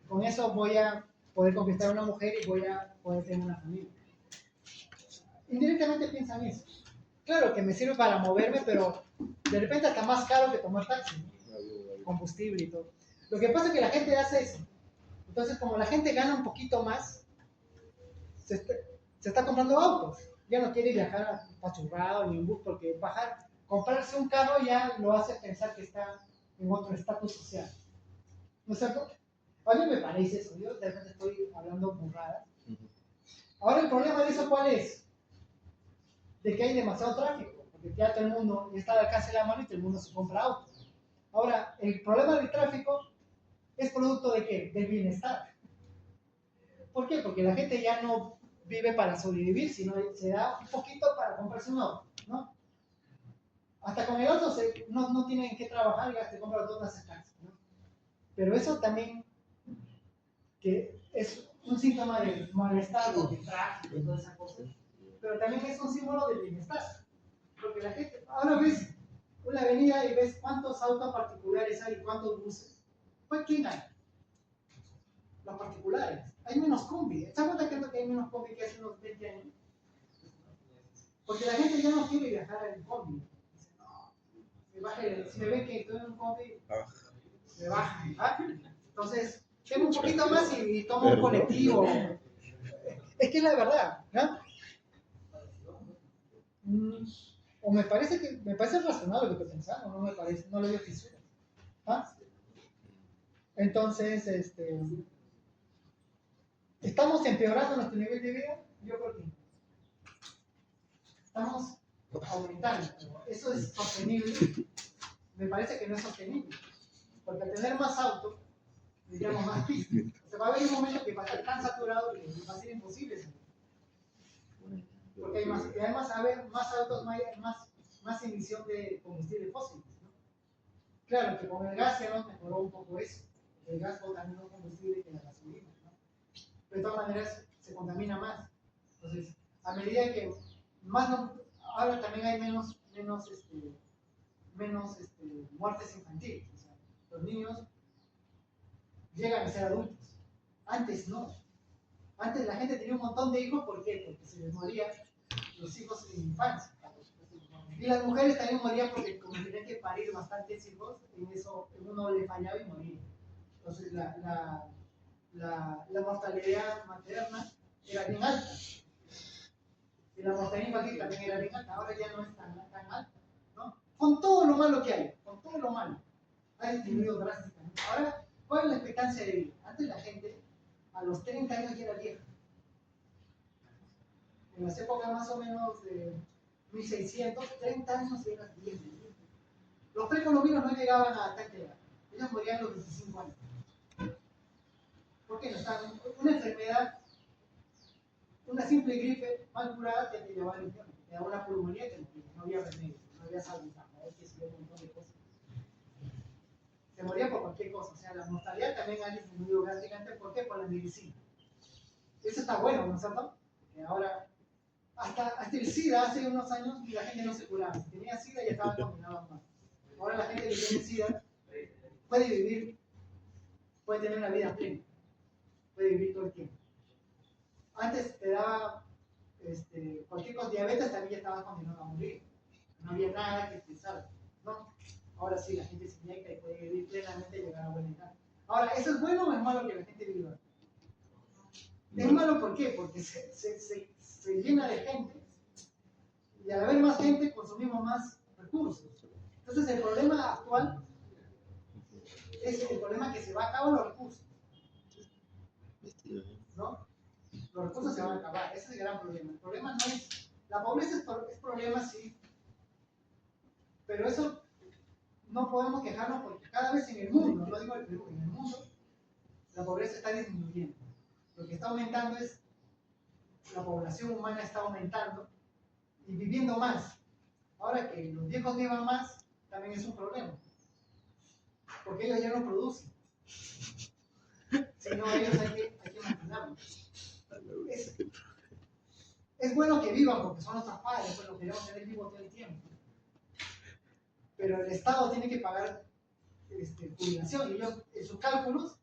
Con eso voy a poder conquistar a una mujer y voy a poder tener una familia. Indirectamente piensan eso. Claro que me sirve para moverme, pero de repente está más caro que tomar taxi, ¿no? Combustible y todo. Lo que pasa es que la gente hace eso. Entonces, como la gente gana un poquito más, se está comprando autos. Ya no quiere viajar apachurrado ni en bus, porque comprarse un carro ya lo hace pensar que está en otro estatus social. ¿No es cierto? A mí me parece eso. Yo de repente estoy hablando burradas. Ahora, el problema de eso, ¿cuál es? De que hay demasiado tráfico, porque ya todo el mundo está al alcance de la mano y todo el mundo se compra autos. Ahora, el problema del tráfico es producto de ¿qué? Del bienestar. ¿Por qué? Porque la gente ya no vive para sobrevivir, sino se da un poquito para comprarse un auto, ¿no? Hasta con el auto no tienen que trabajar y ya se compran todas las casas, ¿no? Pero eso también que es un síntoma de malestar por el tráfico y todas esas cosas, pero también es un símbolo del bienestar. Porque la gente, ahora ves una avenida y ves cuántos autos particulares hay y cuántos buses. ¿Pues quién hay? Los particulares. Hay menos combi. ¿Se cuenta que hay menos combi que hace unos 20 años? Porque la gente ya no quiere viajar en combi. Dice, no, si me ven que estoy en un combi, me baja. ¿Ah? Entonces, tengo un poquito más y tomo un colectivo. Es que es la verdad, ¿no? O me parece razonable lo que estoy pensando, no me parece, no le veo fisura. ¿Ah? Entonces, ¿estamos empeorando nuestro nivel de vida? Yo creo que estamos aumentando. ¿Eso es sostenible? Me parece que no es sostenible. Porque al tener más autos, necesitamos más pistas. O sea, va a haber un momento que va a estar tan saturado que va a ser imposible. Porque y además va a haber más autos, más emisión de combustible fósil, ¿no? Claro que con el gas ya nos mejoró un poco eso. El gas contamina un combustible que la gasolina, ¿no? Pero de todas maneras se contamina más. Entonces, a medida que ahora también hay menos muertes infantiles. O sea, los niños llegan a ser adultos. Antes no. Antes la gente tenía un montón de hijos, ¿por qué? Porque se les morían los hijos en infancia. Y las mujeres también morían porque como tenían que parir bastantes hijos, en eso uno le fallaba y moría. Entonces la mortalidad materna era bien alta. Y la mortalidad infantil también era bien alta. Ahora ya no es tan alta, ¿no? Con todo lo malo que hay, con todo lo malo, ha disminuido drásticamente. Ahora, ¿cuál es la expectancia de vida? Antes la gente a los 30 años ya era vieja. En las épocas más o menos de 1600, 30 años eran viejas. Los precolombinos no llegaban a tanta edad. Ellos morían a los 25 años. ¿Por qué no estaban? Una enfermedad, una simple gripe mal curada te llevaba al infierno. Te daba una pulmonía y te moría. No había remedio, no había salud, que se un montón de cosas. Se moría por cualquier cosa. O sea, la mortalidad también ha disminuido drásticamente. ¿Por qué? Por la medicina. Eso está bueno, ¿no es cierto? Que ahora, hasta el SIDA hace unos años la gente no se curaba. Si tenía SIDA ya estaba condenado a muerte. Ahora la gente que tiene SIDA puede vivir, puede tener una vida plena, puede vivir todo el tiempo. Antes te daba cualquier cosa, diabetes también ya estaba condenado a morir. No había nada que te salve, ¿no? Ahora sí, la gente se inyecta y puede vivir plenamente y llegar a buena edad. Ahora, ¿eso es bueno o es malo que la gente viva? Es malo, ¿por qué? Porque se llena de gente y al haber más gente consumimos más recursos. Entonces el problema actual es el problema que se va a acabar los recursos, ¿no? Los recursos se van a acabar, ese es el gran problema. El problema no es, la pobreza es problema, sí, pero eso no podemos quejarnos porque cada vez en el mundo, no digo el Perú, en el mundo, la pobreza está disminuyendo. Lo que está aumentando es la población humana está aumentando y viviendo más. Ahora que los viejos vivan más, también es un problema. Porque ellos ya no producen. Sino ellos hay que mantenerlos. Es bueno que vivan porque son nuestros padres, pues los queremos tener vivos todo el tiempo. Pero el Estado tiene que pagar jubilación y ellos en sus cálculos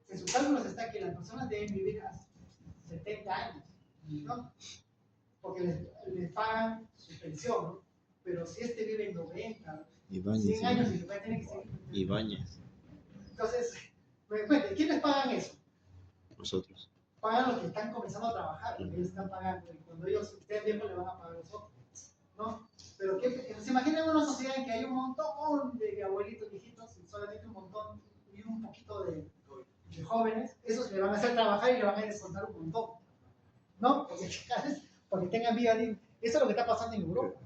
está que las personas deben vivir hasta 70 años, ¿no? Porque les pagan su pensión, ¿no? Pero si vive en 90, 100 años y después tiene que seguir. Ibáñez. Entonces, cuente, ¿quiénes pagan eso? Nosotros. Pagan los que están comenzando a trabajar, porque ellos están pagando, y cuando ellos estén viejos le van a pagar a los otros, ¿no? Pero se imaginan una sociedad en que hay un montón de abuelitos viejitos y solamente un montón y un poquito de jóvenes, esos le van a hacer trabajar y le van a descontar un montón, ¿no? Porque tengan vida digna. Eso es lo que está pasando en Europa.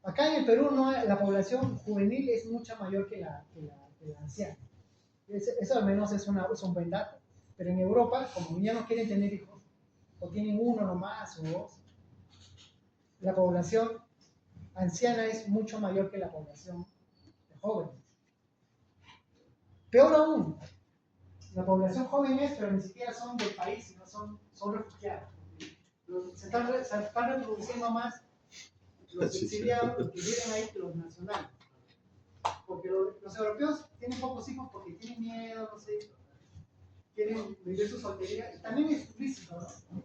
Acá en el Perú la población juvenil es mucha mayor que la anciana. Eso al menos es un buen dato. Pero en Europa, como ya no quieren tener hijos, o tienen uno nomás o dos, la población anciana es mucho mayor que la población de jóvenes. Peor aún, la población joven pero ni siquiera son del país, sino son refugiados. Se están reproduciendo más los exiliados, los que viven ahí, que los nacionales. Porque los europeos tienen pocos hijos porque tienen miedo, no sé, quieren vivir su soltería. También es lícito, ¿no?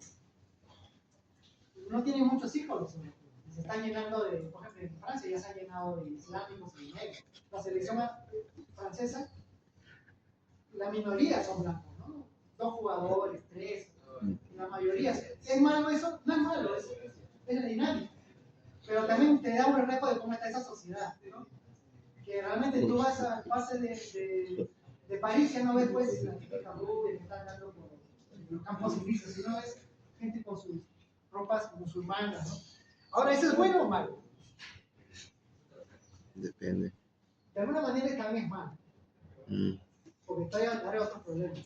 No tienen muchos hijos los europeos. Se están llenando por ejemplo, en Francia ya se ha llenado de islámicos y negros. La selección francesa, la minoría son blancos, ¿no? 2 jugadores, 3, la mayoría. ¿Es malo eso? No es malo, es la dinámica. Pero también te da un reflejo de cómo está esa sociedad, ¿no? Que realmente tú vas a pases de París, ya no ves pues la típica rubia que está andando por los campos elíseos, sino ves gente con sus ropas musulmanas, ¿no? Ahora, ¿eso es bueno o malo? Depende. De alguna manera también es malo. Porque trae otros problemas.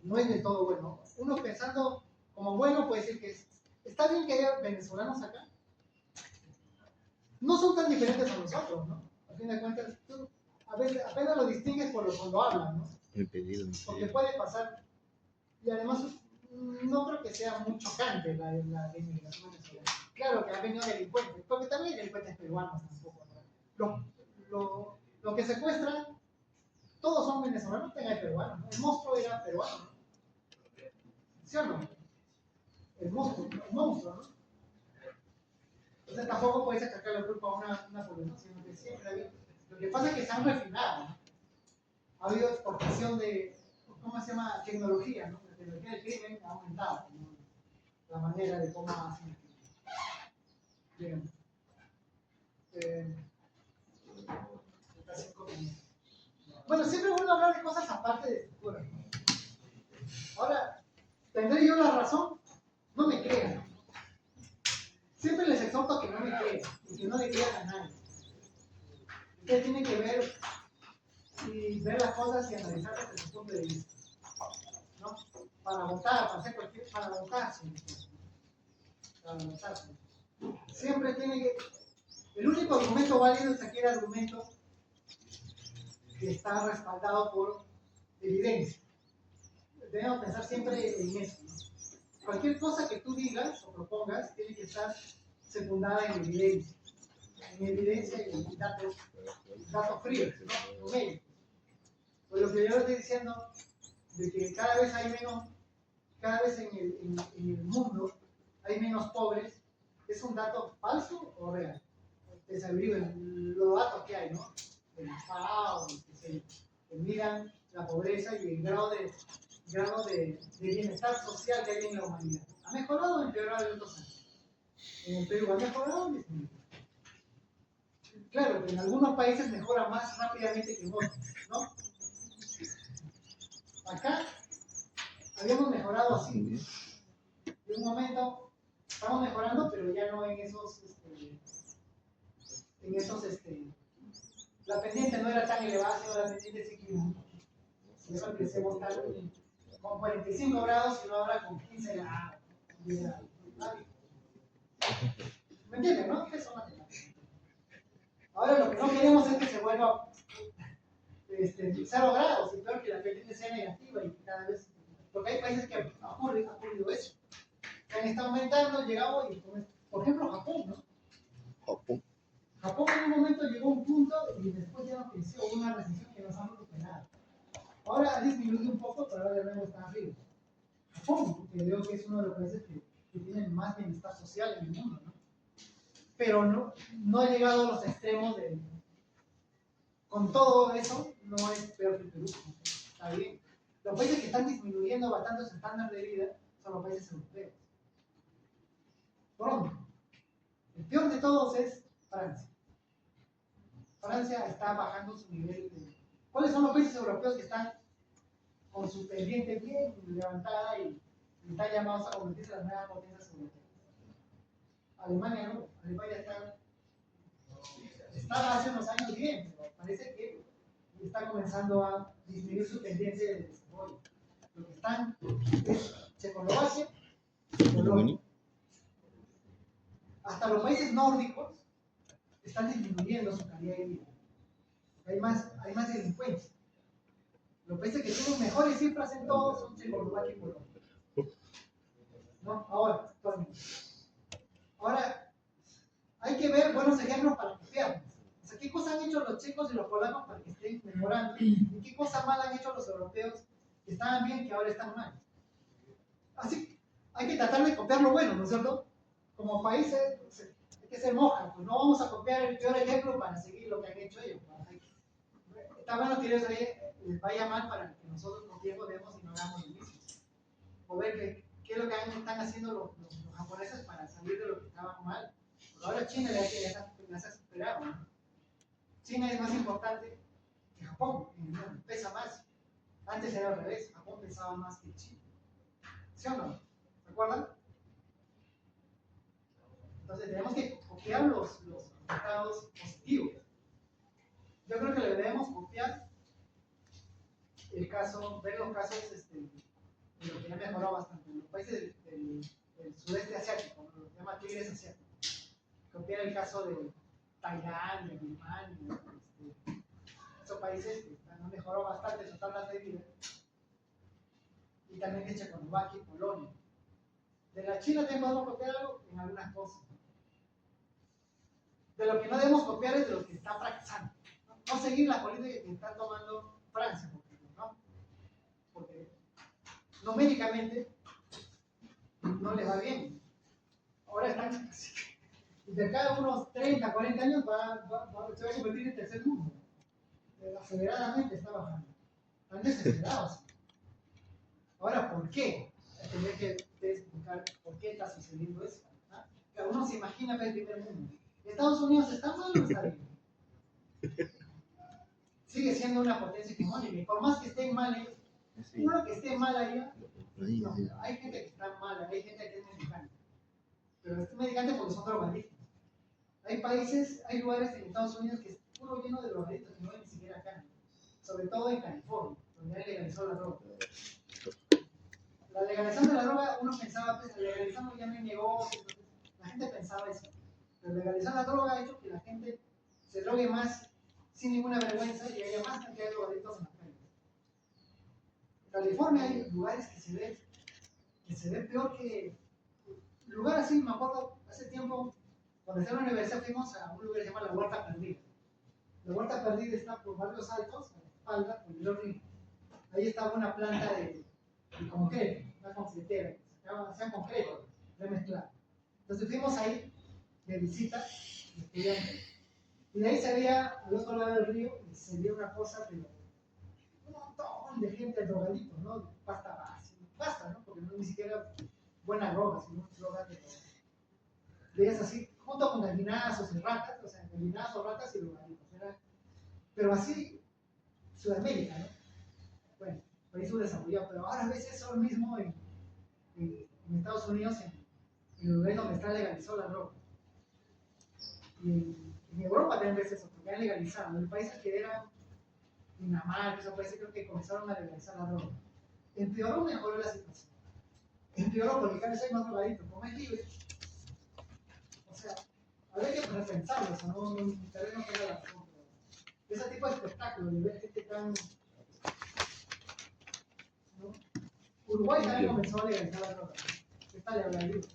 No es del todo bueno. Uno pensando como bueno puede decir que está bien que haya venezolanos acá. No son tan diferentes a nosotros, ¿no? A fin de cuentas, tú a veces apenas lo distingues cuando hablan, ¿no? Porque puede pasar. Y además, no creo que sea muy chocante la inmigración venezolana. Claro que han venido delincuentes, porque también hay delincuentes peruanos tampoco, ¿no? Lo que secuestran, todos son venezolanos, también hay peruanos, ¿no? El monstruo era peruano, ¿no? ¿Sí o no? El monstruo, ¿no? Entonces tampoco puedes achacar la culpa a una población, sino que siempre ha habido. Lo que pasa es que se han refinado, ¿no? Ha habido exportación de, ¿cómo se llama? Tecnología, ¿no? La tecnología del crimen ha aumentado, ¿no? La manera de cómo hacen. Bien. Bueno, siempre es bueno hablar de cosas aparte de estructura, ¿no? Ahora, ¿tendré yo la razón? No me crean. Siempre les exhorto a que no me crean y que no le crean a nadie. Ustedes tienen que ver las cosas y analizarlas desde su punto de vista, ¿no? Para votar, para votarse. Siempre tiene que. El único argumento válido es aquel argumento que está respaldado por evidencia. Debemos pensar siempre en eso, ¿no? cualquier cosa que tú digas o propongas tiene que estar secundada en evidencia. En evidencia y en datos fríos, ¿no? Numéricos. Pues lo que yo estoy diciendo, de que cada vez hay menos, cada vez en el mundo hay menos pobres, ¿es un dato falso o real? Que se viven los datos que hay, ¿no? El FAO, que miran la pobreza y el grado de bienestar social que hay en la humanidad. ¿Ha mejorado o empeorado en estos años? En el Perú, ¿ha mejorado o disminuido? Claro que en algunos países mejora más rápidamente que en otros, ¿no? Acá habíamos mejorado así. De un momento estamos mejorando, pero ya no en esos, la pendiente no era tan elevada, sino la pendiente se inclinó. Por eso empecemos con 45 grados y no ahora con 15 grados. 10 grados. ¿Me entienden, no? ¿Qué son matemáticas? Ahora lo que no queremos es que se vuelva 0 grados, y peor que la pendiente sea negativa y cada vez. Porque hay países que ha ocurrido eso. Que han estado aumentando, llegamos y, por ejemplo, Japón, ¿no? Japón en un momento llegó a un punto y después ya no creció, hubo una recesión que nos ha recuperado. Ahora ha disminuido un poco, pero ahora de nuevo está arriba. Japón, porque veo que es uno de los países que tienen más bienestar social en el mundo, ¿no? Pero no ha llegado a los extremos de. Con todo eso, no es peor que el Perú, está bien. Los países que están disminuyendo bastante su estándar de vida son los países europeos. Pronto. El peor de todos es Francia. Francia está bajando su nivel de. ¿Cuáles son los países europeos que están con su pendiente bien levantada y están llamados a convertirse en las nuevas potencias europeas? Alemania no. Alemania estaba hace unos años bien, pero parece que está comenzando a disminuir su tendencia de desarrollo. Lo que están es Checoslovaquia, Polonia. Hasta los países nórdicos están disminuyendo su calidad de vida. Hay más delincuencia. Los países que tienen mejores cifras en todos son Checoslovaquia y Polonia. ¿No? Ahora, hay que ver buenos ejemplos para copiarnos. O sea, ¿qué cosas han hecho los checos y los polacos para que estén mejorando? ¿Y qué cosas mal han hecho los europeos que estaban bien que ahora están mal? Así, hay que tratar de copiar lo bueno, ¿no es cierto? Como países, hay que ser moja, pues no vamos a copiar el peor ejemplo para seguir lo que han hecho ellos. Está bueno que ellos les vaya mal para que nosotros copiemos, vemos y no hagamos lo mismo. O ver qué es lo que están haciendo los japoneses para salir de lo que estaba mal. Porque ahora China las ha superado, ¿no? China es más importante que Japón, pesa más. Antes era al revés, Japón pesaba más que China. ¿Sí o no? ¿Recuerdan? Entonces tenemos que copiar los resultados positivos. Yo creo que le debemos copiar ver los casos de lo que ha mejorado bastante. Los países del sudeste asiático, ¿no? Lo que se llama tigres asiáticos. Copiar el caso de Tailandia, Birmania, esos países que han mejorado bastante su estándar de vida. Y también de Checoslovaquia y Polonia. De la China podemos copiar algo en algunas cosas. De lo que no debemos copiar es de lo que está fracasando. No seguir la política que está tomando Francia, por ejemplo, ¿no? Porque numéricamente no les va bien. Ahora están, de cada unos 30, 40 años se va a convertir en tercer mundo. Aceleradamente está bajando. Están desesperados. Ahora, ¿por qué? Tendría que explicar por qué está sucediendo eso. ¿Ah? Cada uno se imagina que es el primer mundo. ¿Estados Unidos está mal o está bien? Sigue siendo una potencia hegemónica. Y por más que estén mal ellos, uno que esté mal allá, no, hay gente que está mala, hay gente que es mexicana. Pero es mexicana porque son drogadictos. Hay países, hay lugares en Estados Unidos que es puro lleno de drogadictos que no hay ni siquiera acá. Sobre todo en California, donde han legalizado la droga. La legalización de la droga, uno pensaba, pues, legalizando ya no hay negocios, la gente pensaba eso. Pero legalizar la droga ha hecho que la gente se drogue más sin ninguna vergüenza y haya más cantidad de drogadictos en la calle. En California hay lugares que se se ve peor que... Lugar así, me acuerdo, hace tiempo, cuando estaba en la universidad fuimos a un lugar que se llama La Huerta Perdida. La Huerta Perdida está por Barrios Altos, a la espalda, por el río. Ahí estaba una planta de concreto, una concretera, hacían concreto, remezclado. Entonces fuimos ahí de visita, de estudiantes, y de ahí se veía al otro lado del río, y se veía una cosa, pero un montón de gente drogadito, ¿no? Pasta base, pasta, ¿no? Porque no ni siquiera buena droga, sino droga de... Veías así, junto con gallinazos y ratas, o sea, gallinazos, ratas y drogaditos. Pero así, Sudamérica, ¿no? Bueno, país subdesarrollado, pero ahora ves eso mismo en Estados Unidos, en lugares donde está legalizado la droga. Y en Europa también ves eso, porque han legalizado. En países que eran Dinamarca, esos países creo que comenzaron a legalizar la droga. Empeoró o mejoró la situación. Empeoró porque cada vez hay más drogadito, como es libre. O sea, habría que repensarlo, eso, ¿no? Tal vez no tenga la razón, pero ese tipo de espectáculo, de ver gente tan... ¿no? Uruguay también comenzó a legalizar la droga. Está legal libre.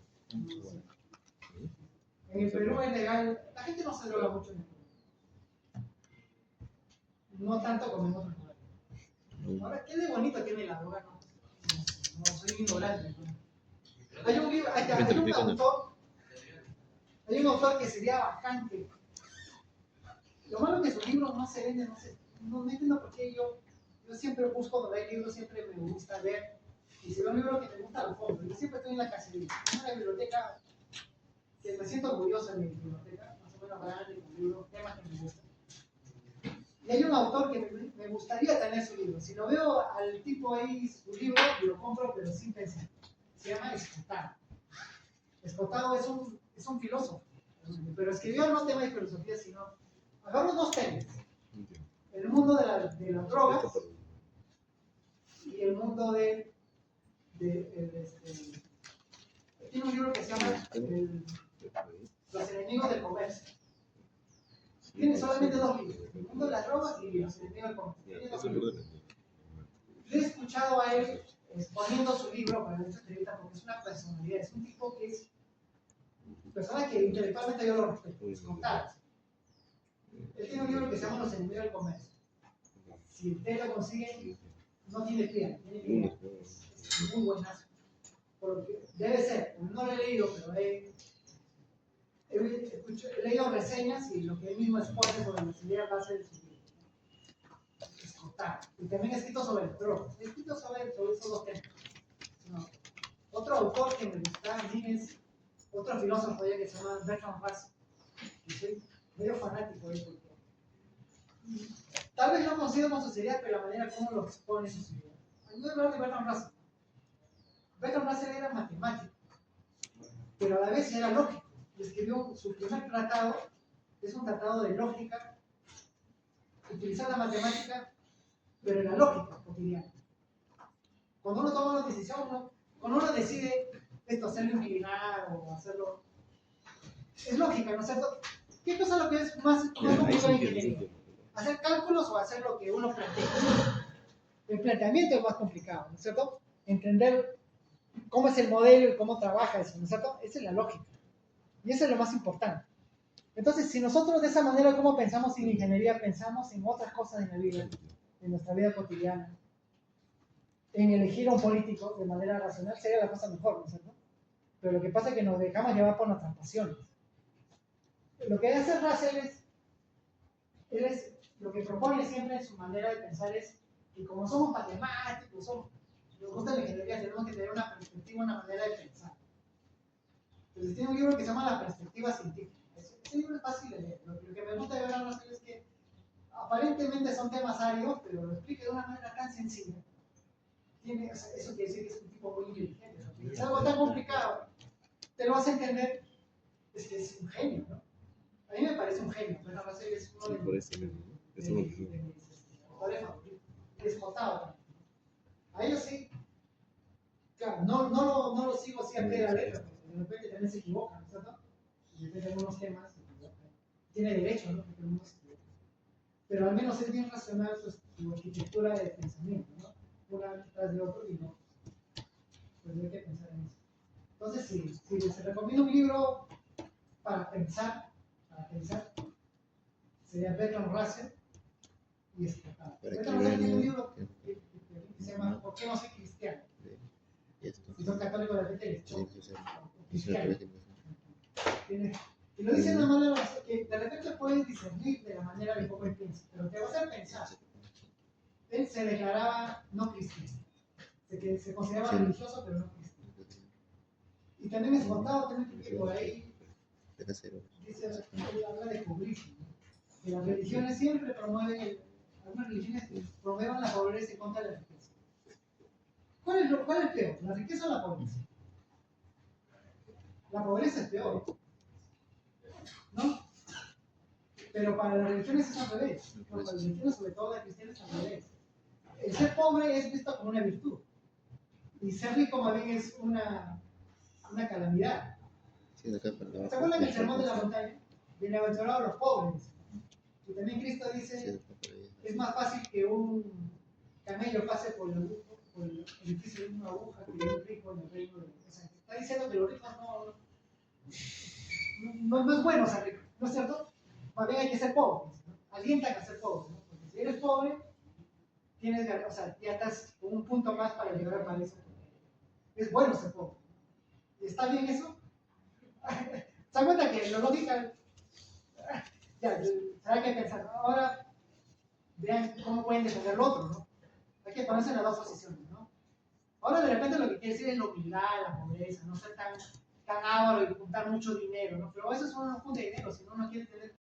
En el Perú es legal, la gente no se droga mucho en el Perú. No tanto como en otros lugares. Ahora, ¿qué de bonito tiene la droga? No soy ignorante. ¿No? Hay un libro, hay un autor que sería bastante. Lo malo es que sus libros no se venden, no entiendo por qué yo siempre busco donde hay libros, siempre me gusta ver. Y si veo un libro que me gusta, lo compro. Yo siempre estoy en la cacería. En una biblioteca que me siento orgulloso de mi biblioteca, más o menos grande, con libros, temas que me gustan. Y hay un autor que me gustaría tener su libro. Si lo veo al tipo ahí, su libro, lo compro, pero sin pensar. Se llama Escotado. Escotado es un filósofo, pero escribió no temas de filosofía, sino agarró dos temas. El mundo de las drogas y el mundo tiene un libro que se llama Los enemigos del comercio. Tiene solamente dos libros, el mundo de las drogas y los enemigos del comercio. Tiene dos libros. Yo he escuchado a él exponiendo su libro para esta entrevista porque es una personalidad, es un tipo que es persona que intelectualmente yo lo respeto, es contar. Él tiene un libro que se llama Los enemigos del comercio. Si usted lo consigue, no tiene piedra, tiene piedra. Es muy buenazo. Porque debe ser, no lo he leído, pero he leído reseñas y lo que él mismo expone sobre las ideas base de su libro. Escotar. Y también he escrito sobre las drogas. He escrito sobre esos dos temas. No. Otro autor que me gusta a mí es otro filósofo que se llama Bertrand Russell. Y soy medio fanático de él porque tal vez no coincido con sus ideas, pero la manera como lo expone sus ideas. Ayúdame a hablar de Bertrand Russell. Bertrand Russell era matemático, pero a la vez era lógico. Escribió su primer tratado, es un tratado de lógica, utilizar la matemática, pero en la lógica cotidiana. Cuando uno toma una decisión, cuando uno decide esto, hacerlo inclinar o hacerlo, es lógica, ¿no es cierto? ¿Qué cosa es lo que es más complicado en ingeniería? ¿Hacer cálculos o hacer lo que uno plantea? El planteamiento es más complicado, ¿no es cierto? Entender cómo es el modelo y cómo trabaja eso, ¿no es cierto? Esa es la lógica. Y eso es lo más importante. Entonces, si nosotros de esa manera, como pensamos en ingeniería, pensamos en otras cosas en la vida, en nuestra vida cotidiana, en elegir a un político de manera racional, sería la cosa mejor, ¿no es cierto? Pero lo que pasa es que nos dejamos llevar por nuestras pasiones. Lo que hace Russell lo que propone siempre en su manera de pensar es que como somos matemáticos, nos gusta la ingeniería, tenemos que tener una perspectiva, una manera de pensar. Entonces tiene un libro que se llama La perspectiva científica. Ese libro es fácil de leer. Lo que me gusta de ver a Russell es que aparentemente son temas áridos, pero lo explica de una manera tan sencilla. O sea, eso quiere decir que es un tipo muy inteligente. ¿No? Es algo tan complicado, te lo vas a entender, es que es un genio, ¿no? A mí me parece un genio. Bertrand Russell es uno de mis autores favoritos. Descotado también. A ellos sí, claro, no lo sigo así a pie de la letra, porque de repente también se equivocan, ¿no es cierto? De repente algunos temas tiene derecho, ¿no? Porque algunos se equivocan. Pero al menos es bien racional su arquitectura de pensamiento, ¿no? Una tras de otro y no. pues hay que pensar en eso. Entonces, si les recomiendo un libro para pensar, sería Bertrand Russell y Para Bertrand Russell tiene un escribir libro que se llama ¿Por qué no soy cristiano? esto. Si son católicos, la gente les Tiene choca. que ser. O Es una cristiano. Tiene- Y lo dice de una manera que de repente puedes discernir de la manera de cómo él piensa, pero te va a hacer pensar. Él se declaraba no cristiano, se consideraba Sí. religioso, pero no cristiano. Y también es contado también que por ahí Deja cero. dice, él habla de pobreza, ¿no? Que las religiones siempre promueven, algunas religiones promueven la pobreza en contra de la riqueza. ¿Cuál es peor, la riqueza o la pobreza? La pobreza es peor, ¿no? Pero para las religiones es al revés. Para las religiones, sobre todo las cristianas, es al revés. El ser pobre es visto como una virtud. Y ser rico más bien es una calamidad. Sí, de acá para abajo. ¿Se acuerdan del sermón de la montaña? Bienaventurados los pobres. Y también Cristo Sí, de dice, acá para allá. es más fácil que un camello pase por el edificio de una aguja que un rico en el reino de Dios. O sea, está diciendo que los ricos no es bueno ser rico, ¿no es cierto? Más bien hay que ser pobre, ¿no? Alientan a ser pobre, ¿no? Porque si eres pobre, o sea, ya estás con un punto más para llegar al paraíso. Es bueno ser pobre. ¿Está bien eso? ¿Se dan cuenta que la lógica, ya, hay que pensar? Ahora, vean cómo pueden defender lo otro, ¿no? Hay que ponerse en las dos posiciones, ¿no? Ahora de repente lo que quiere decir es la humildad, la pobreza, no ser tan avaro y juntar mucho dinero, ¿no? Pero a veces uno no junta dinero, sino uno quiere tener